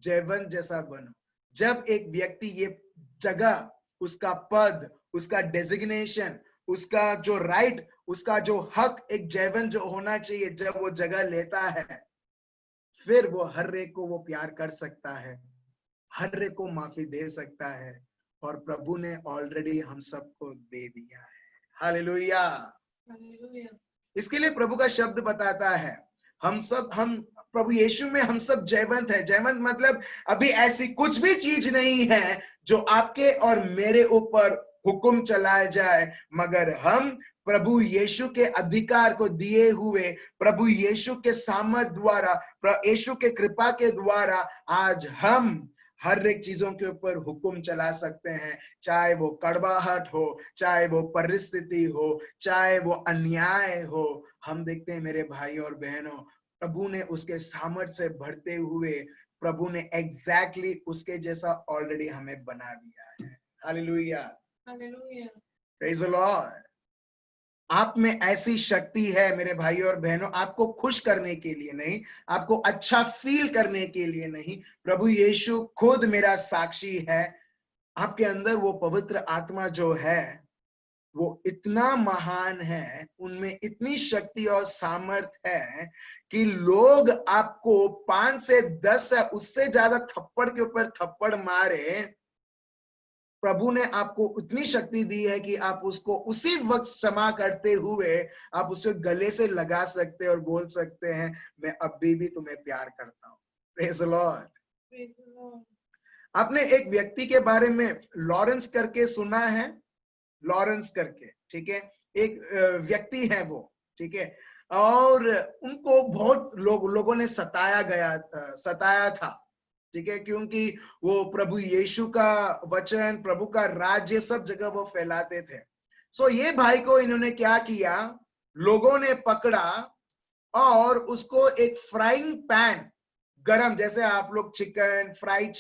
जयवंत जैसा बनो। जब एक व्यक्ति ये जगह, उसका पद, उसका डेजिग्नेशन, उसका जो राइट, उसका जो हक एक जयवंत जो होना चाहिए, जब वो जगह लेता है, फिर वो हर एक को वो प्यार कर सकता है, हर एक को माफी दे सकता है। और प्रभु ने ऑलरेडी हम सबको दे दिया है। हालेलुया। हालेलुया। इसके लिए प्रभु का शब्द बताता है हम प्रभु यीशु में हम सब जयवंत है। जयवंत मतलब अभी ऐसी कुछ भी चीज नहीं है जो आपके और मेरे ऊपर हुक्म चलाया जाए, मगर हम प्रभु यीशु के अधिकार को दिए हुए, प्रभु यीशु के सामर्थ द्वारा, यीशु के कृपा के द्वारा आज हम हर एक चीजों के ऊपर हुक्म चला सकते हैं। चाहे वो कड़वाहट हो, चाहे वो परिस्थिति हो, चाहे वो अन्याय हो। हम देखते हैं मेरे भाई और बहनों, प्रभु ने उसके सामर्थ्य से भरते हुए प्रभु ने एग्जैक्टली उसके जैसा ऑलरेडी हमें बना दिया है। Hallelujah. Hallelujah. Praise the Lord. आप में ऐसी शक्ति है मेरे भाई और बहनों, आपको खुश करने के लिए नहीं, आपको अच्छा फील करने के लिए नहीं। प्रभु यीशु खुद मेरा साक्षी है। आपके अंदर वो पवित्र आत्मा जो है वो इतना महान है, उनमें इतनी शक्ति और सामर्थ है कि लोग आपको 5 से 10 या उससे ज्यादा थप्पड़ के ऊपर थप्पड़ मारे, प्रभु ने आपको उतनी शक्ति दी है कि आप उसको उसी वक्त क्षमा करते हुए आप उसके गले से लगा सकते हैं और बोल सकते हैं मैं अभी भी तुम्हें प्यार करता हूँ। Praise the Lord. Praise the Lord. आपने एक व्यक्ति के बारे में लॉरेंस करके सुना है? लॉरेंस करके, ठीक है, एक व्यक्ति है वो, ठीक है, और उनको बहुत लोगों ने सताया था, ठीक है, क्योंकि वो प्रभु यीशु का वचन, प्रभु का राज्य सब जगह वो फैलाते थे। सो ये भाई को इन्होंने क्या किया, लोगों ने पकड़ा और उसको एक फ्राइंग पैन, गरम, जैसे आप लोग फ्राइड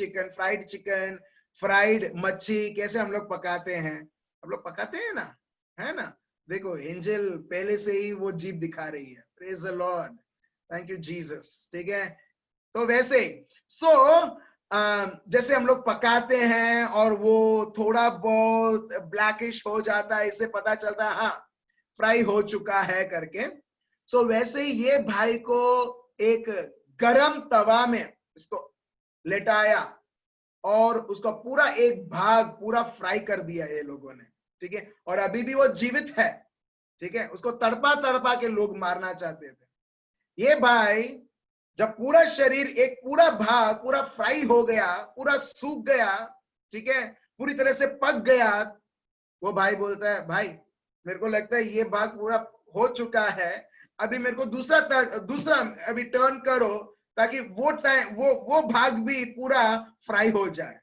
चिकन, फ्राइड मच्छी कैसे हम लोग पकाते हैं, हम लोग पकाते हैं ना, है ना। देखो एंजल पहले से ही वो जीभ दिखा रही है। Praise the lord, thank you Jesus, ठीक है। तो वैसे जैसे हम लोग पकाते हैं और वो थोड़ा बहुत ब्लैकिश हो जाता है, इससे पता चलता है हाँ फ्राई हो चुका है करके। वैसे ही ये भाई को एक गरम तवा में इसको लेटाया और उसका पूरा एक भाग पूरा फ्राई कर दिया ये लोगों ने, ठीक है, और अभी भी वो जीवित है, ठीक है। उसको तड़पा तड़पा के लोग मारना चाहते थे। ये भाई जब पूरा शरीर एक पूरा भाग पूरा फ्राई हो गया, पूरा सूख गया, ठीक है, पूरी तरह से पक गया, वो भाई बोलता है भाई मेरे को लगता है ये भाग पूरा हो चुका है, अभी मेरे को दूसरा अभी टर्न करो ताकि वो भाग भी पूरा फ्राई हो जाए।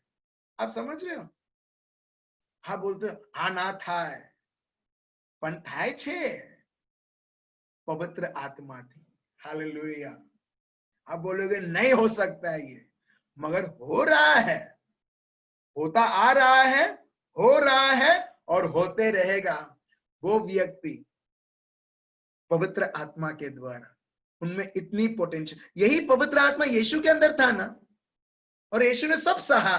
आप समझ रहे हो? हाँ बोलते हाँ ना था पण થાય છે पवित्र आत्मा थी। हालेलुया। आप बोलोगे नहीं हो सकता है ये, मगर हो रहा है, होता आ रहा है, हो रहा है और होते रहेगा। वो व्यक्ति पवित्र आत्मा के द्वारा, उनमें इतनी पोटेंशियल, यही पवित्र आत्मा यीशु के अंदर था ना, और यीशु ने सब सहा,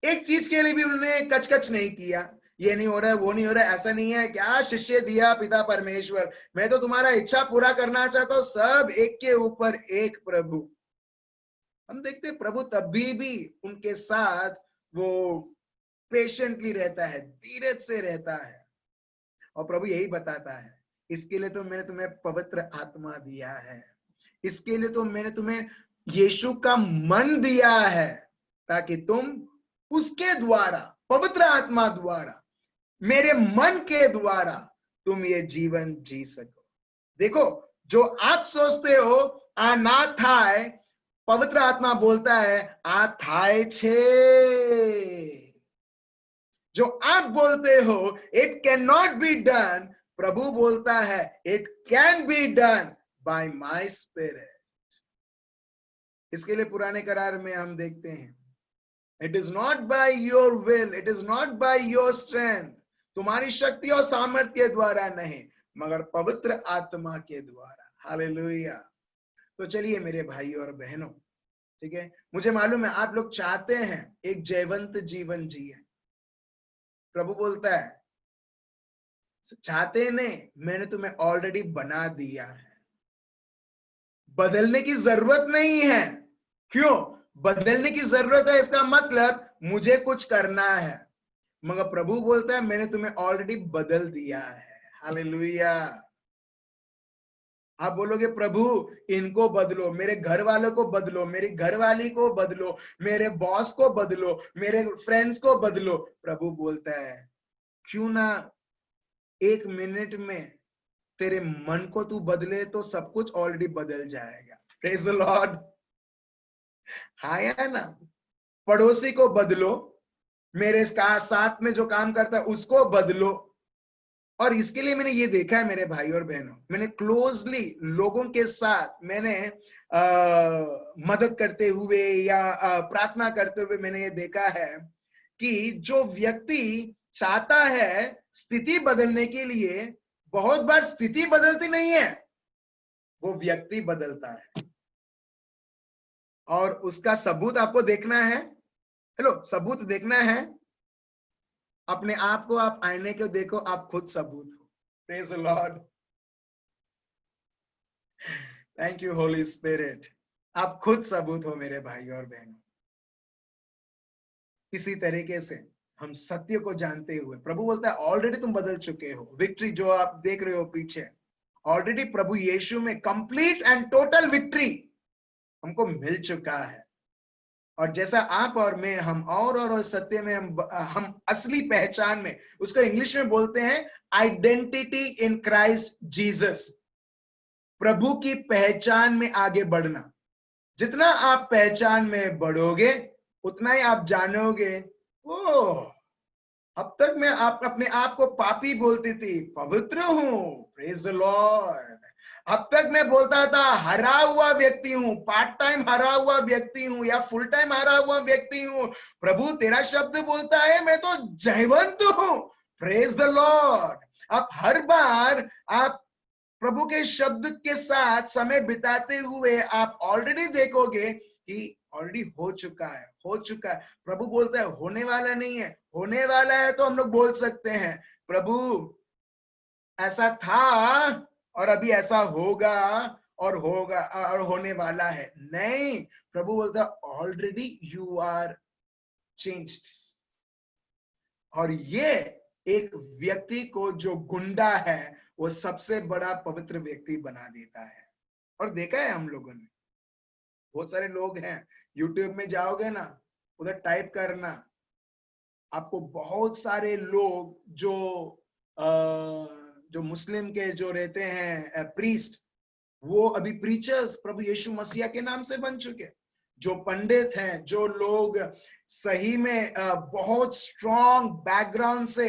एक चीज के लिए भी उन्होंने कचकच नहीं किया, ये नहीं हो रहा है, वो नहीं हो रहा है, ऐसा नहीं है, क्या शिष्य दिया पिता परमेश्वर, मैं तो तुम्हारा इच्छा पूरा करना चाहता हूं, सब एक के ऊपर एक प्रभु। हम देखते हैं प्रभु तभी भी उनके साथ वो पेशेंटली रहता है, धीरज से रहता है, और प्रभु यही बताता है इसके लिए तो मैंने तुम्हें पवित्र आत्मा दिया है, इसके लिए तो मैंने तुम्हें यीशु का मन दिया है ताकि तुम उसके द्वारा, पवित्र आत्मा द्वारा, मेरे मन के द्वारा तुम ये जीवन जी सको। देखो, जो आप सोचते हो आ ना थाय, पवित्र आत्मा बोलता है आ थाय छे। जो आप बोलते हो it can not be done, प्रभु बोलता है it can be done by my spirit. इसके लिए पुराने करार में हम देखते हैं, it is not by your will, it is not by your strength, तुम्हारी शक्ति और सामर्थ्य के द्वारा नहीं, मगर पवित्र आत्मा के द्वारा। हालेलुया। तो चलिए मेरे भाई और बहनों, ठीक है, मुझे मालूम है आप लोग चाहते हैं एक जयवंत जीवन जिए। प्रभु बोलता है चाहते नहीं, मैंने तुम्हें ऑलरेडी बना दिया है, बदलने की जरूरत नहीं है। क्यों बदलने की जरूरत है? इसका मतलब मुझे कुछ करना है, मगर प्रभु बोलता है मैंने तुम्हें ऑलरेडी बदल दिया है। हालेलुया। आप बोलोगे प्रभु इनको बदलो, मेरे घर वालों को बदलो, मेरी घरवाली को बदलो, मेरे बॉस को बदलो, मेरे फ्रेंड्स को बदलो। प्रभु बोलता है क्यों ना 1 मिनट में तेरे मन को तू बदले तो सब कुछ ऑलरेडी बदल जाएगा। Praise the Lord. हाँ या ना? पड़ोसी को बदलो, मेरे साथ में जो काम करता है उसको बदलो। और इसके लिए मैंने ये देखा है मेरे भाई और बहनों, मैंने क्लोजली लोगों के साथ मैंने मदद करते हुए या प्रार्थना करते हुए मैंने ये देखा है कि जो व्यक्ति चाहता है स्थिति बदलने के लिए, बहुत बार स्थिति बदलती नहीं है, वो व्यक्ति बदलता है। और उसका सबूत आपको देखना है। हेलो, सबूत देखना है। अपने आप को आप आईने को देखो, आप खुद सबूत हो। Praise the lord. Thank you Holi spirit. आप खुद सबूत हो मेरे भाई और बहनों। इसी तरीके से हम सत्य को जानते हुए, प्रभु बोलता है ऑलरेडी तुम बदल चुके हो। विक्ट्री जो आप देख रहे हो पीछे, ऑलरेडी प्रभु यीशु में कंप्लीट एंड टोटल विक्ट्री हमको मिल चुका है। और जैसा आप और मैं, हम और सत्य में हम असली पहचान में, उसको इंग्लिश में बोलते हैं आइडेंटिटी इन क्राइस्ट जीसस। प्रभु की पहचान में आगे बढ़ना। जितना आप पहचान में बढ़ोगे उतना ही आप जानोगे, ओ अब तक मैं अपने आप को पापी बोलती थी, पवित्र हूं। Praise the Lord. अब तक मैं बोलता था हरा हुआ व्यक्ति हूं, पार्ट टाइम हरा हुआ व्यक्ति हूं या फुल टाइम हरा हुआ व्यक्ति हूं। प्रभु तेरा शब्द बोलता है मैं तो जयवंत हूं। Praise the Lord. अब हर बार आप प्रभु के शब्द के साथ समय बिताते हुए आप ऑलरेडी देखोगे कि ऑलरेडी हो चुका है, हो चुका है। प्रभु बोलता है होने वाला नहीं है, होने वाला है तो हम लोग बोल सकते हैं प्रभु ऐसा था और अभी ऐसा होगा और होगा और होने वाला है। नहीं, प्रभु बोलता है ऑलरेडी यू आर चेंज्ड। और ये एक व्यक्ति को जो गुंडा है वो सबसे बड़ा पवित्र व्यक्ति बना देता है। और देखा है हम लोगों ने, बहुत सारे लोग हैं, यूट्यूब में जाओगे ना, उधर टाइप करना, आपको बहुत सारे लोग जो मुस्लिम के जो रहते हैं प्रीस्ट, वो अभी प्रीचर्स प्रभु यीशु मसीह के नाम से बन चुके। जो पंडित हैं, जो लोग सही में बहुत स्ट्रॉन्ग बैकग्राउंड से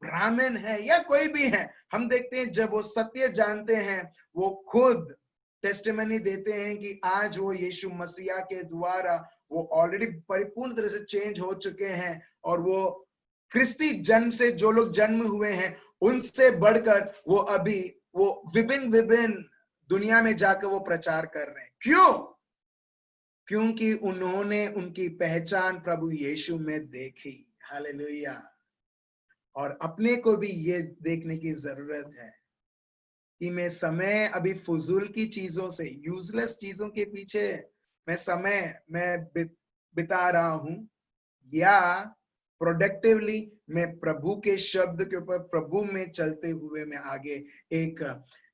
ब्राह्मण है या कोई भी है, हम देखते हैं जब वो सत्य जानते हैं वो खुद टेस्टिमनी देते हैं कि आज वो यीशु मसीह के द्वारा वो ऑलरेडी परिपूर्ण तरह से चेंज हो चुके हैं। और वो ख्रिस्ती जन्म से जो लोग जन्म हुए हैं उनसे बढ़कर वो अभी वो विभिन्न दुनिया में जाकर वो प्रचार कर रहे हैं। क्यों? क्योंकि उन्होंने उनकी पहचान प्रभु यीशु में देखी। हालेलुया। और अपने को भी ये देखने की जरूरत है कि मैं समय अभी फजूल की चीजों से, यूजलेस चीजों के पीछे मैं बिता रहा हूं, या प्रोडक्टिवली मैं प्रभु के शब्द के ऊपर, प्रभु में चलते हुए मैं आगे एक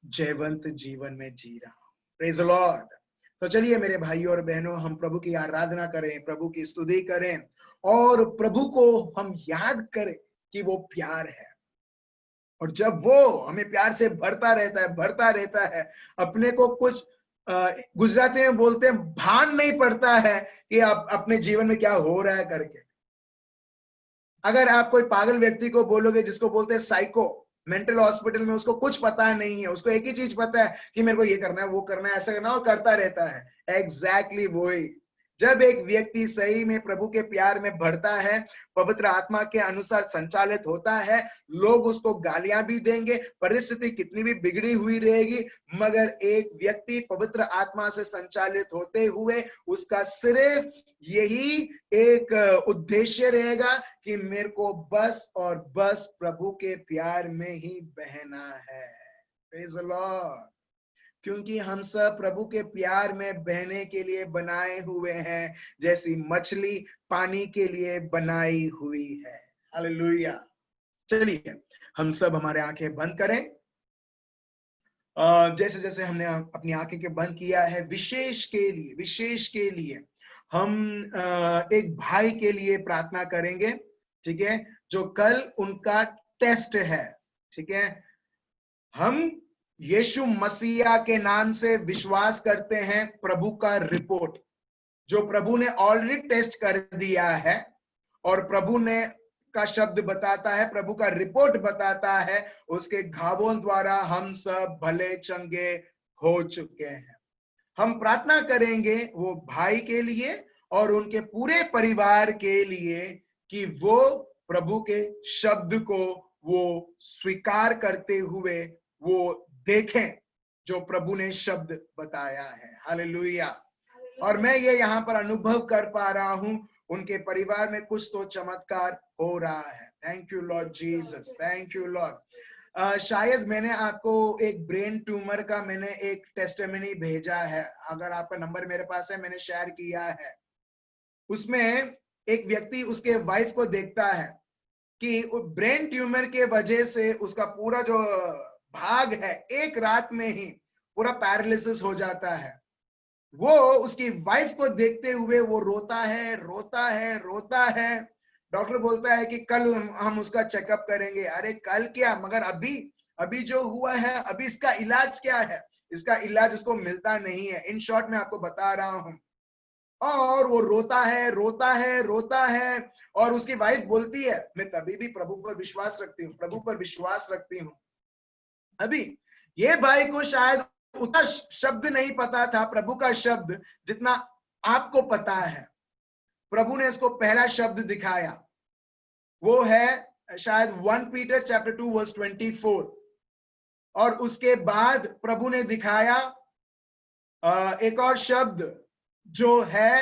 जयवंत जीवन में जी रहा हूं। Praise the Lord. तो चलिए मेरे भाइयों और बहनों, हम प्रभु की आराधना करें, प्रभु की स्तुति करें और प्रभु को हम याद करें कि वो प्यार है। और जब वो हमें प्यार से भरता रहता है, अपने को कुछ गुजराती में बोलते हैं भान नहीं पड़ता है कि आप अपने जीवन में क्या हो रहा है करके। अगर आप कोई पागल व्यक्ति को बोलोगे, जिसको बोलते हैं साइको, मेंटल हॉस्पिटल में, उसको कुछ पता नहीं है, उसको एक ही चीज पता है कि मेरे को ये करना है, वो करना है, ऐसा करना है, और करता रहता है। एग्जैक्टली वही। जब एक व्यक्ति सही में प्रभु के प्यार में बढ़ता है, पवित्र आत्मा के अनुसार संचालित होता है, लोग उसको गालियां भी देंगे, परिस्थिति कितनी भी बिगड़ी हुई रहेगी, मगर एक व्यक्ति पवित्र आत्मा से संचालित होते हुए उसका सिर्फ यही एक उद्देश्य रहेगा कि मेरे को बस और बस प्रभु के प्यार में ही बहना है। Praise the Lord. क्योंकि हम सब प्रभु के प्यार में बहने के लिए बनाए हुए हैं, जैसी मछली पानी के लिए बनाई हुई है। हालेलुया। चलिए हम सब हमारे आंखें बंद करें। जैसे जैसे हमने अपनी आंखें के बंद किया है, विशेष के लिए हम एक भाई के लिए प्रार्थना करेंगे, ठीक है, जो कल उनका टेस्ट है। ठीक है, हम यीशु मसीहा के नाम से विश्वास करते हैं प्रभु का रिपोर्ट, जो प्रभु ने ऑलरेडी टेस्ट कर दिया है, और प्रभु ने का शब्द बताता है, प्रभु का रिपोर्ट बताता है, उसके घावों द्वारा हम सब भले चंगे हो चुके हैं। हम प्रार्थना करेंगे वो भाई के लिए और उनके पूरे परिवार के लिए कि वो प्रभु के शब्द को वो स्वीकार करते हुए वो देखें जो प्रभु ने शब्द बताया है। हालेलुया। और मैं ये यहाँ पर अनुभव कर पा रहा हूं, उनके परिवार में कुछ तो चमत्कार हो रहा है। Thank you Lord Jesus, thank you Lord. शायद मैंने आपको एक ब्रेन ट्यूमर का मैंने एक टेस्टिमनी भेजा है, अगर आपका नंबर मेरे पास है, मैंने शेयर किया है। उसमें एक व्यक्ति उसके वाइफ को देखता है कि ब्रेन ट्यूमर के वजह से उसका पूरा जो भाग है एक रात में ही पूरा पैरालिसिस हो जाता है। वो उसकी वाइफ को देखते हुए वो रोता है। डॉक्टर बोलता है कि कल हम उसका चेकअप करेंगे। अरे कल क्या, मगर अभी जो हुआ है, अभी इसका इलाज क्या है? इसका इलाज उसको मिलता नहीं है। इन शॉर्ट में आपको बता रहा हूं। और वो रोता है और उसकी वाइफ बोलती है, मैं तभी भी प्रभु पर विश्वास रखती हूँ। अभी ये भाई को शायद उतना शब्द नहीं पता था, प्रभु का शब्द, जितना आपको पता है। प्रभु ने इसको पहला शब्द दिखाया, वो है शायद 1 पीटर चैप्टर 2 वर्स 24। और उसके बाद प्रभु ने दिखाया एक और शब्द जो है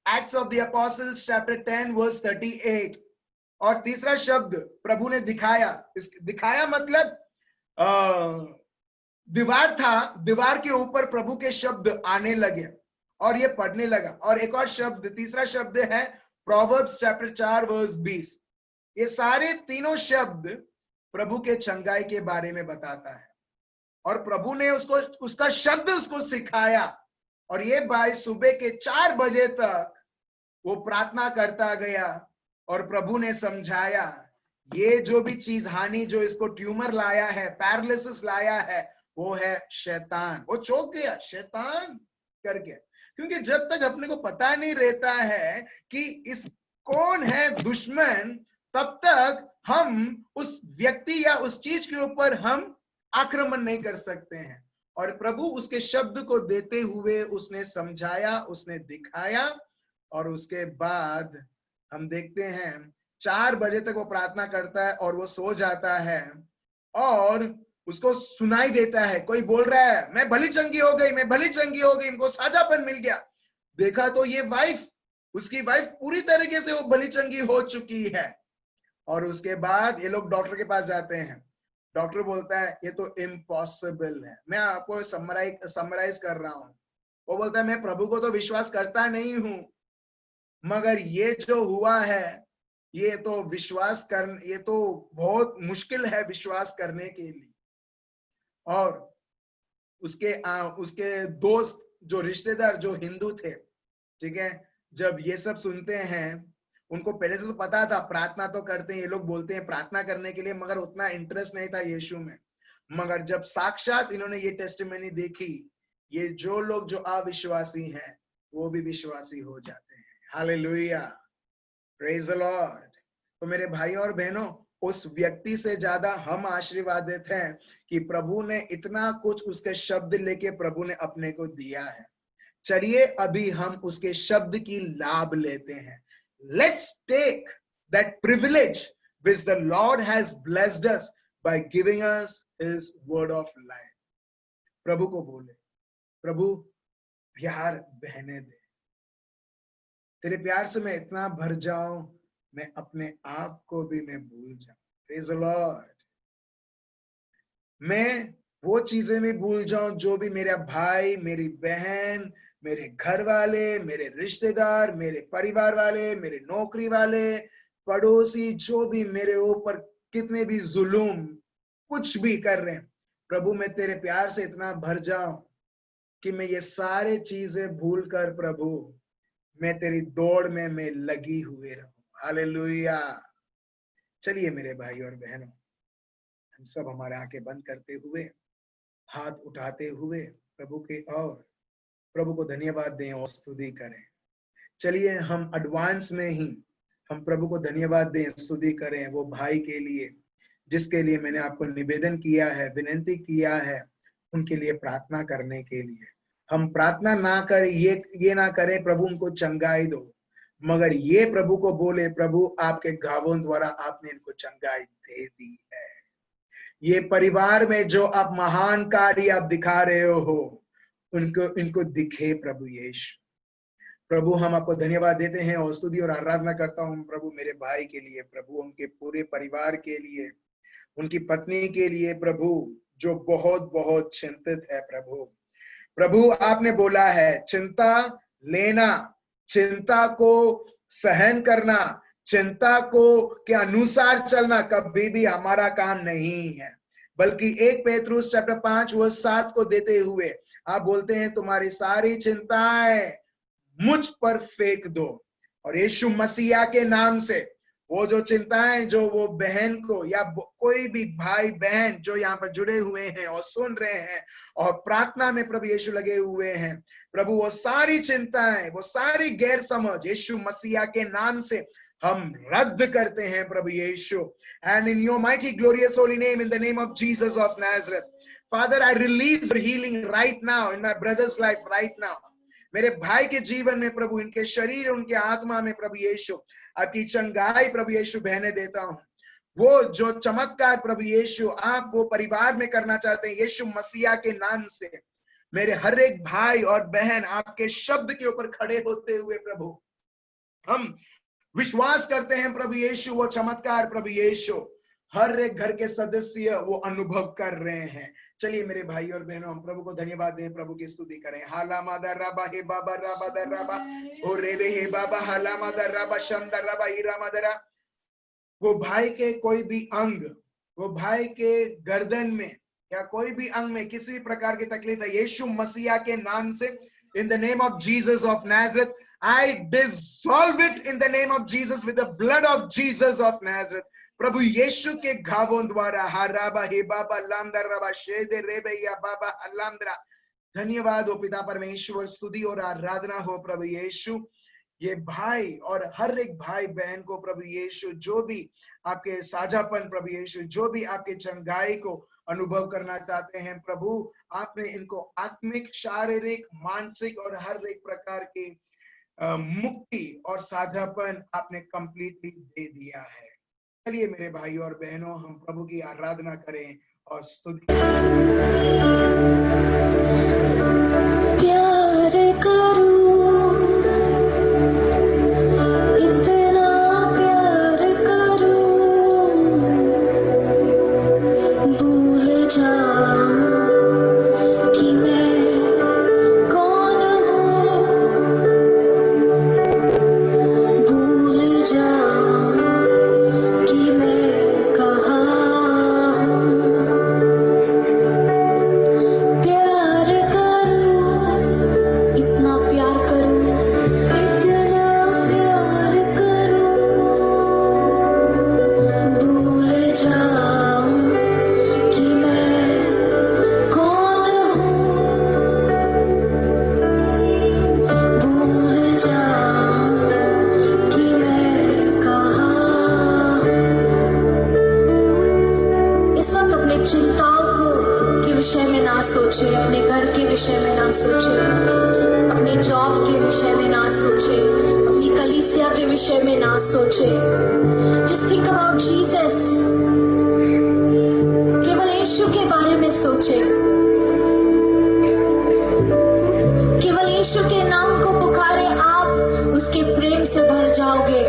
Acts of the Apostles chapter 10 verse 38। और तीसरा शब्द प्रभु ने दिखाया मतलब दीवार था, दीवार के ऊपर प्रभु के शब्द आने लगे और ये पढ़ने लगा। और एक और शब्द, तीसरा शब्द है प्रोवर्ब्स चैप्टर 4 वर्स 20। ये सारे तीनों शब्द प्रभु के चंगाई के बारे में बताता है, और प्रभु ने उसका शब्द उसको सिखाया। और ये भाई सुबह के 4 बजे तक वो प्रार्थना करता गया, और प्रभु ने समझाया ये जो भी चीज हानि जो इसको ट्यूमर लाया है, पैरालिसिस लाया है, वो है शैतान। वो चौंक गया, शैतान करके, क्योंकि जब तक अपने को पता नहीं रहता है कि इस कौन है दुश्मन, तब तक हम उस व्यक्ति या उस चीज के ऊपर हम आक्रमण नहीं कर सकते हैं। और प्रभु उसके शब्द को देते हुए उसने समझाया, उसने दिखाया, और उसके बाद हम देखते हैं 4 बजे तक वो प्रार्थना करता है और वो सो जाता है, और उसको सुनाई देता है कोई बोल रहा है मैं भली चंगी हो गई, इनको साझापन मिल गया। देखा तो ये उसकी वाइफ पूरी तरीके से वो भली चंगी हो चुकी है। और उसके बाद ये लोग डॉक्टर के पास जाते हैं। डॉक्टर बोलता है ये तो इम्पॉसिबल है। मैं आपको समराइज कर रहा हूं। वो बोलता है मैं प्रभु को तो विश्वास करता नहीं हूं, मगर ये जो हुआ है ये तो बहुत मुश्किल है विश्वास करने के लिए। और उसके दोस्त जो रिश्तेदार जो हिंदू थे, ठीक है, जब ये सब सुनते हैं, उनको पहले से तो पता था प्रार्थना तो करते हैं, ये लोग बोलते हैं प्रार्थना करने के लिए, मगर उतना इंटरेस्ट नहीं था यीशु में। मगर जब साक्षात इन्होंने ये टेस्टिमनी देखी, ये जो लोग जो अविश्वासी हैं वो भी विश्वासी हो जाते हैं। Hallelujah, praise the Lord. तो मेरे भाई और बहनों, उस व्यक्ति से ज्यादा हम आशीर्वादित हैं कि प्रभु ने इतना कुछ उसके शब्द लेके प्रभु ने अपने को दिया है। चलिए अभी हम उसके शब्द की लाभ लेते हैं। Let's take that privilege which the Lord has blessed us by giving us his word of life. प्रभु को बोले, प्रभु प्यार बहने दे, तेरे प्यार से मैं इतना भर जाऊं, मैं अपने आप को भी मैं भूल जाऊं। Praise the Lord। मैं वो चीजें भी भूल जाऊं जो भी मेरा भाई, मेरी बहन, मेरे घर वाले, मेरे रिश्तेदार, मेरे परिवार वाले, मेरे नौकरी वाले, पड़ोसी, जो भी मेरे ऊपर कितने भी जुल्म कुछ भी कर रहे हैं, प्रभु मैं तेरे प्यार से इतना भर जाऊं कि मैं ये सारे चीजें भूल कर प्रभु मैं तेरी दौड़ में मैं लगी हुए रहूं। हालेलुया। चलिए मेरे भाई और बहनों, हम सब हमारे आंखें बंद करते हुए, हाथ उठाते हुए प्रभु के और प्रभु को धन्यवाद दें और स्तुति करें। चलिए हम एडवांस में ही हम प्रभु को धन्यवाद दें, स्तुति करें वो भाई के लिए जिसके लिए मैंने आपको निवेदन किया है, विनती किया है, उनके लिए प्रार्थना करने के लिए। हम प्रार्थना ना करें, ये ना करें प्रभु उनको चंगाई दो, मगर ये प्रभु को बोले, प्रभु आपके घावों द्वारा आपने इनको चंगाई दे दी है। ये परिवार में जो आप महान कार्य आप दिखा रहे हो, इनको दिखे प्रभु यीशु। प्रभु हम आपको धन्यवाद देते हैं और स्तुति और आराधना करता हूं प्रभु मेरे भाई के लिए, प्रभु उनके पूरे परिवार के लिए, उनकी पत्नी के लिए प्रभु जो बहुत बहुत चिंतित है। प्रभु आपने बोला है चिंता लेना, चिंता को सहन करना, चिंता को के अनुसार चलना कभी भी हमारा काम नहीं है, बल्कि 1 पेतरुस चैप्टर 5 वर्स 7 को देते हुए आप बोलते हैं तुम्हारी सारी चिंताएं मुझ पर फेंक दो, और यीशु मसीहा के नाम से वो जो चिंताएं जो वो बहन को या कोई भी भाई बहन जो यहाँ पर जुड़े हुए हैं और सुन रहे हैं और प्रार्थना में प्रभु यीशु लगे हुए हैं, प्रभु वो सारी चिंताएं, वो सारी गैर समझ यीशु मसीहा के नाम से हम रद्द करते हैं प्रभु यीशु। And in your mighty glorious holy name, in the name of Jesus of Nazareth, Father, I release healing right now in my brother's life right now. मेरे भाई के जीवन में प्रभु, इनके शरीर उनके आत्मा में प्रभु यीशु आपकी चंगाई प्रभु यीशु बहने देता हूं। वो जो चमत्कार प्रभु यीशु आप वो परिवार में करना चाहते हैं यीशु मसीहा के नाम से, मेरे हर एक भाई और बहन आपके शब्द के ऊपर खड़े होते हुए प्रभु हम विश्वास करते हैं प्रभु यीशु वो चमत्कार प्रभु यीशु हर एक घर के सदस्य वो अनुभव कर रहे हैं। चलिए मेरे भाई और बहनों, हम प्रभु को धन्यवाद दें, प्रभु की स्तुति करें। हाला मादा राबा हे बाबा राबा दर राबा ओ रेबे हे बाबा हाला मादा राबा शंदर राबा हीरा मदरा। वो भाई के कोई भी अंग, वो भाई के गर्दन में या कोई भी अंग में किसी भी प्रकार की तकलीफ है, यीशु मसीहा के नाम से, in the name of Jesus of Nazareth, I dissolve it in the name of Jesus with the blood of Jesus of Nazareth. प्रभु यीशु के घावों द्वारा हराबा हे बाबा लांदर रबा शेदे रेबे या बाबा अलांद्रा। धन्यवाद हो पिता परमेश्वर, स्तुति और आराधना हो प्रभु यीशु। ये भाई और हर एक भाई बहन को प्रभु यीशु जो भी आपके साझापन प्रभु यीशु जो भी आपके चंगाई को अनुभव करना चाहते हैं प्रभु, आपने इनको आत्मिक, शारीरिक, मानसिक और हर एक प्रकार की मुक्ति और साझापन आपने कंप्लीटली दे दिया है। चलिए मेरे भाई और बहनों, हम प्रभु की आराधना करें और स्तुति प्यार करूं, इतना प्यार करूं, भूल जाऊं कि मैं कौन हूं, भूल जाऊं कि मैं कहाँ हूं। प्यार में ना सोचे। Just think about Jesus. केवल यीशु के बारे में सोचे। केवल यीशु के नाम को पुकारे, आप उसके प्रेम से भर जाओगे।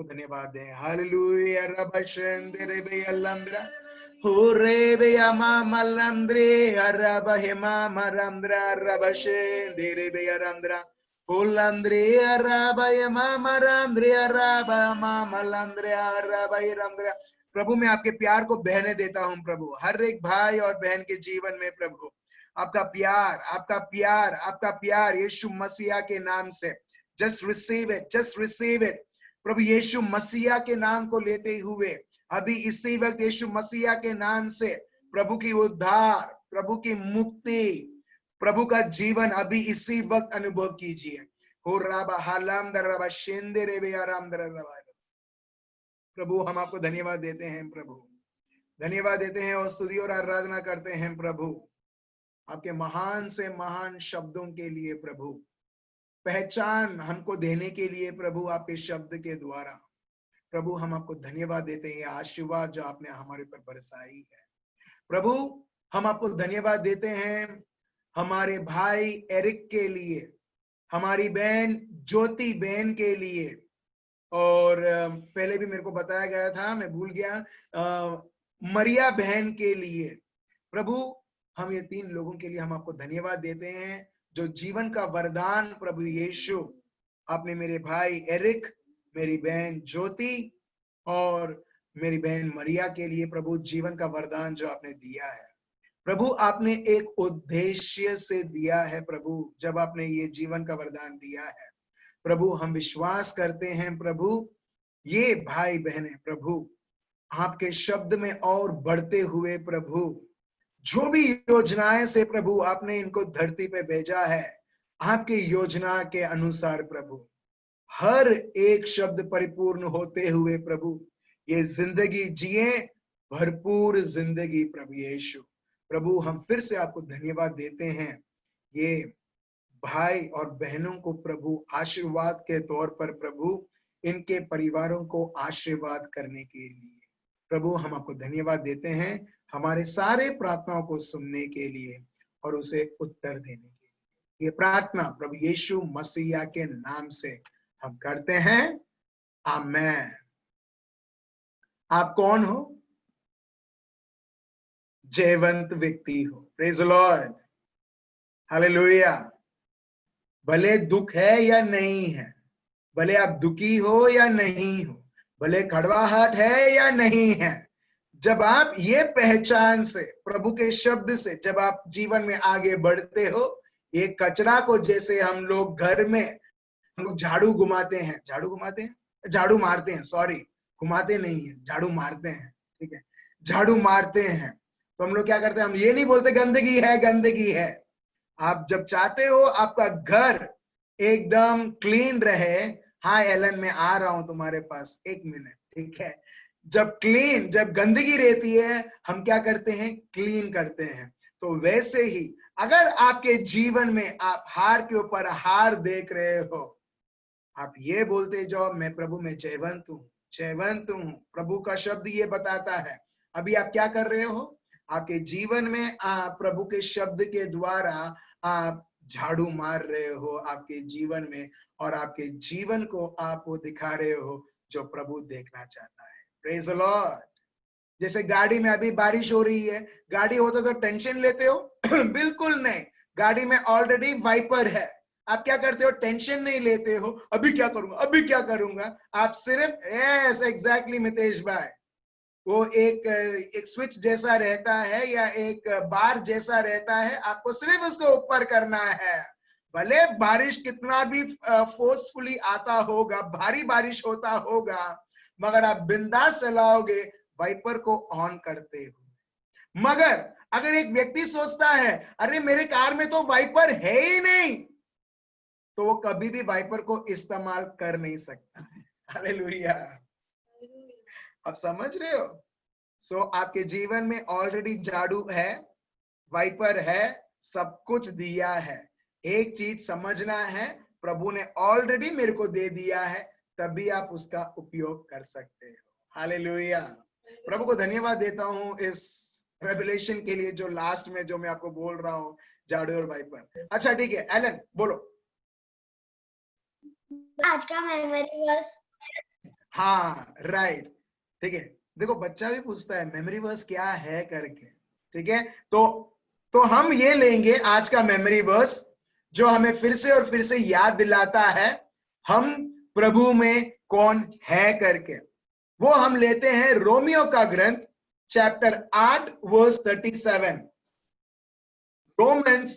धन्यवाद दें। हालेलुया रबशंदरे बेयलंद्रा होरे बेयमा मलंद्रे हरबहेमा मरंद्रा रबशंदरे बेयरंद्रा होलंद्रे हरबहेमा मरंद्रे हरबमा मलंद्रे हरबहेरंद्रा। प्रभु मैं आपके प्यार को बहने देता हूं प्रभु, हर एक भाई और बहन के जीवन में प्रभु आपका प्यार, आपका प्यार, आपका प्यार यीशु मसीहा के नाम से just receive it, just receive it प्रभु। यीशु मसीहा के नाम को लेते हुए अभी इसी वक्त यीशु मसीहा के नाम से प्रभु की उद्धार, प्रभु की मुक्ति, प्रभु का जीवन अभी इसी वक्त अनुभव कीजिए। हो राबा हालाम दरबा शेंदे रे बे आराम दरबा। प्रभु हम आपको धन्यवाद देते हैं प्रभु, धन्यवाद देते हैं और स्तुति और आराधना करते हैं प्रभु आपके महान से महान शब्दों के लिए प्रभु, पहचान हमको देने के लिए प्रभु आपके शब्द के द्वारा। प्रभु हम आपको धन्यवाद देते हैं आशीर्वाद जो आपने हमारे पर बरसाई है प्रभु। हम आपको धन्यवाद देते हैं हमारे भाई एरिक के लिए, हमारी बहन ज्योति बहन के लिए, और पहले भी मेरे को बताया गया था, मैं भूल गया, मरिया बहन के लिए। प्रभु हम ये तीन लोगों के लिए हम आपको धन्यवाद देते हैं जो जीवन का वरदान प्रभु यीशु आपने मेरे भाई एरिक, मेरी बहन ज्योति और मेरी बहन मरिया के लिए प्रभु जीवन का वरदान जो आपने दिया है प्रभु, आपने एक उद्देश्य से दिया है प्रभु। जब आपने ये जीवन का वरदान दिया है प्रभु, हम विश्वास करते हैं प्रभु ये भाई बहनें प्रभु आपके शब्द में और बढ़ते हुए प्रभु, जो भी योजनाएं से प्रभु आपने इनको धरती पे भेजा है, आपके योजना के अनुसार प्रभु हर एक शब्द परिपूर्ण होते हुए प्रभु ये जिंदगी जिए, भरपूर जिंदगी प्रभु यीशु। प्रभु हम फिर से आपको धन्यवाद देते हैं ये भाई और बहनों को प्रभु आशीर्वाद के तौर पर प्रभु इनके परिवारों को आशीर्वाद करने के लिए प्रभु हम आपको धन्यवाद देते हैं हमारे सारे प्रार्थनाओं को सुनने के लिए और उसे उत्तर देने के लिए। ये प्रार्थना प्रभु यीशु मसीह के नाम से हम करते हैं, आमेन। आप कौन हो? जयवंत व्यक्ति हो। Praise the Lord, hallelujah. भले दुख है या नहीं है, भले आप दुखी हो या नहीं हो, भले कड़वाहट है या नहीं है, जब आप ये पहचान से प्रभु के शब्द से जब आप जीवन में आगे बढ़ते हो, ये कचरा को जैसे हम लोग घर में हम लोग झाड़ू घुमाते हैं, झाड़ू मारते हैं, सॉरी घुमाते नहीं है, झाड़ू मारते हैं, ठीक है, झाड़ू मारते हैं। तो हम लोग क्या करते हैं, हम ये नहीं बोलते गंदगी है, गंदगी है। आप जब चाहते हो आपका घर एकदम क्लीन रहे, हाँ एलन मैं आ रहा हूं तुम्हारे पास, एक मिनट, ठीक है। जब गंदगी रहती है हम क्या करते हैं, क्लीन करते हैं। तो वैसे ही अगर आपके जीवन में आप हार के ऊपर हार देख रहे हो, आप ये बोलते जाओ मैं प्रभु में जयवंत हूं, जयवंत हूं। प्रभु का शब्द ये बताता है। अभी आप क्या कर रहे हो, आपके जीवन में आप प्रभु के शब्द के द्वारा आप झाड़ू मार रहे हो आपके जीवन में, और आपके जीवन को आप वो दिखा रहे हो जो प्रभु देखना चाहता है। Praise the Lord. जैसे गाड़ी में अभी बारिश हो रही है, गाड़ी होता तो टेंशन लेते हो? बिल्कुल नहीं, गाड़ी में ऑलरेडी वाइपर है, आप क्या करते हो, टेंशन नहीं लेते हो, अभी क्या करूंगा, अभी क्या करूंगा। आप सिर्फ यस एग्जैक्टली मितेश भाई, वो एक स्विच जैसा रहता है या एक बार जैसा रहता है, आपको सिर्फ उसको ऊपर करना है। भले बारिश कितना भी फोर्सफुली आता होगा, भारी बारिश होता होगा, मगर आप बिंदास चलाओगे वाइपर को ऑन करते हो। मगर अगर एक व्यक्ति सोचता है अरे मेरे कार में तो वाइपर है ही नहीं, तो वो कभी भी वाइपर को इस्तेमाल कर नहीं सकता है। हालेलुया, आप समझ रहे हो? सो आपके जीवन में ऑलरेडी झाड़ू है, वाइपर है, सब कुछ दिया है। एक चीज समझना है, प्रभु ने ऑलरेडी मेरे को दे दिया है, तभी आप उसका उपयोग कर सकते हो। हालेलुया, प्रभु को धन्यवाद देता हूं इस रेवलेशन के लिए जो लास्ट में जो मैं आपको बोल रहा हूं, झाड़ू और वाइपर। अच्छा ठीक है, एलन बोलो आज का मेमोरी वर्स। हाँ राइट, ठीक है। देखो बच्चा भी पूछता है मेमोरी वर्स क्या है करके, ठीक है। तो हम ये लेंगे आज का मेमोरी वर्स जो हमें फिर से और फिर से याद दिलाता है हम प्रभु में कौन है करके। वो हम लेते हैं रोमियो का ग्रंथ chapter 8 verse 37, Romans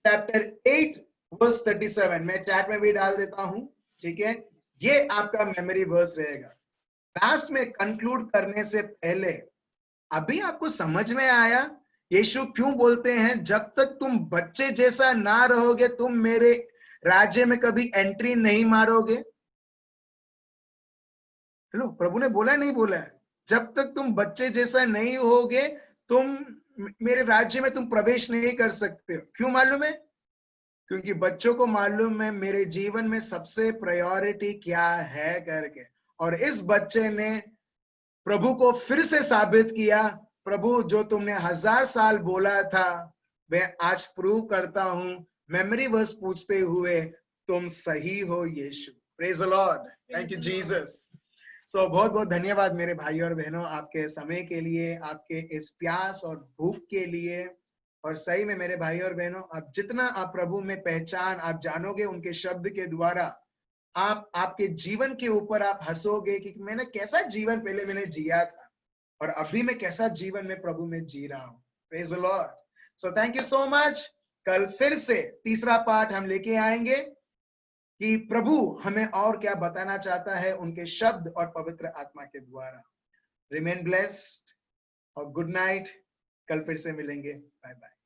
chapter 8 verse 37। मैं चैट में भी डाल देता हूं, ठीक है। ये आपका मेमोरी वर्स रहेगा। लास्ट में कंक्लूड करने से पहले अभी आपको समझ में आया यीशु क्यों बोलते हैं जब तक तुम बच्चे जैसा ना रहोगे तुम मेरे राज्य में कभी एंट्री नहीं मारोगे। हेलो, प्रभु ने बोला नहीं बोला है? जब तक तुम बच्चे जैसा नहीं होगे तुम मेरे राज्य में तुम प्रवेश नहीं कर सकते हो। क्यों मालूम है? क्योंकि बच्चों को मालूम है मेरे जीवन में सबसे प्रायोरिटी क्या है करके। और इस बच्चे ने प्रभु को फिर से साबित किया, प्रभु जो तुमने 1000 साल बोला था मैं आज प्रूव करता हूं। मेमोरी वर्स पूछते हुए तुम सही हो यीशु। Praise the lord, thank you Jesus. So बहुत बहुत धन्यवाद मेरे भाई और बहनों आपके समय के लिए, आपके इस प्यास और भूख के लिए। और सही में मेरे भाई और बहनों, आप जितना आप प्रभु में पहचान आप जानोगे उनके शब्द के द्वारा, आप आपके जीवन के ऊपर आप हंसोगे कि मैंने कैसा जीवन पहले मैंने जिया था और अभी मैं कैसा जीवन में प्रभु में जी रहा हूं। Praise the Lord. So thank you so much. कल फिर से तीसरा पार्ट हम लेके आएंगे कि प्रभु हमें और क्या बताना चाहता है उनके शब्द और पवित्र आत्मा के द्वारा। रिमेन ब्लेस्ड और गुड नाइट। कल फिर से मिलेंगे। Bye bye.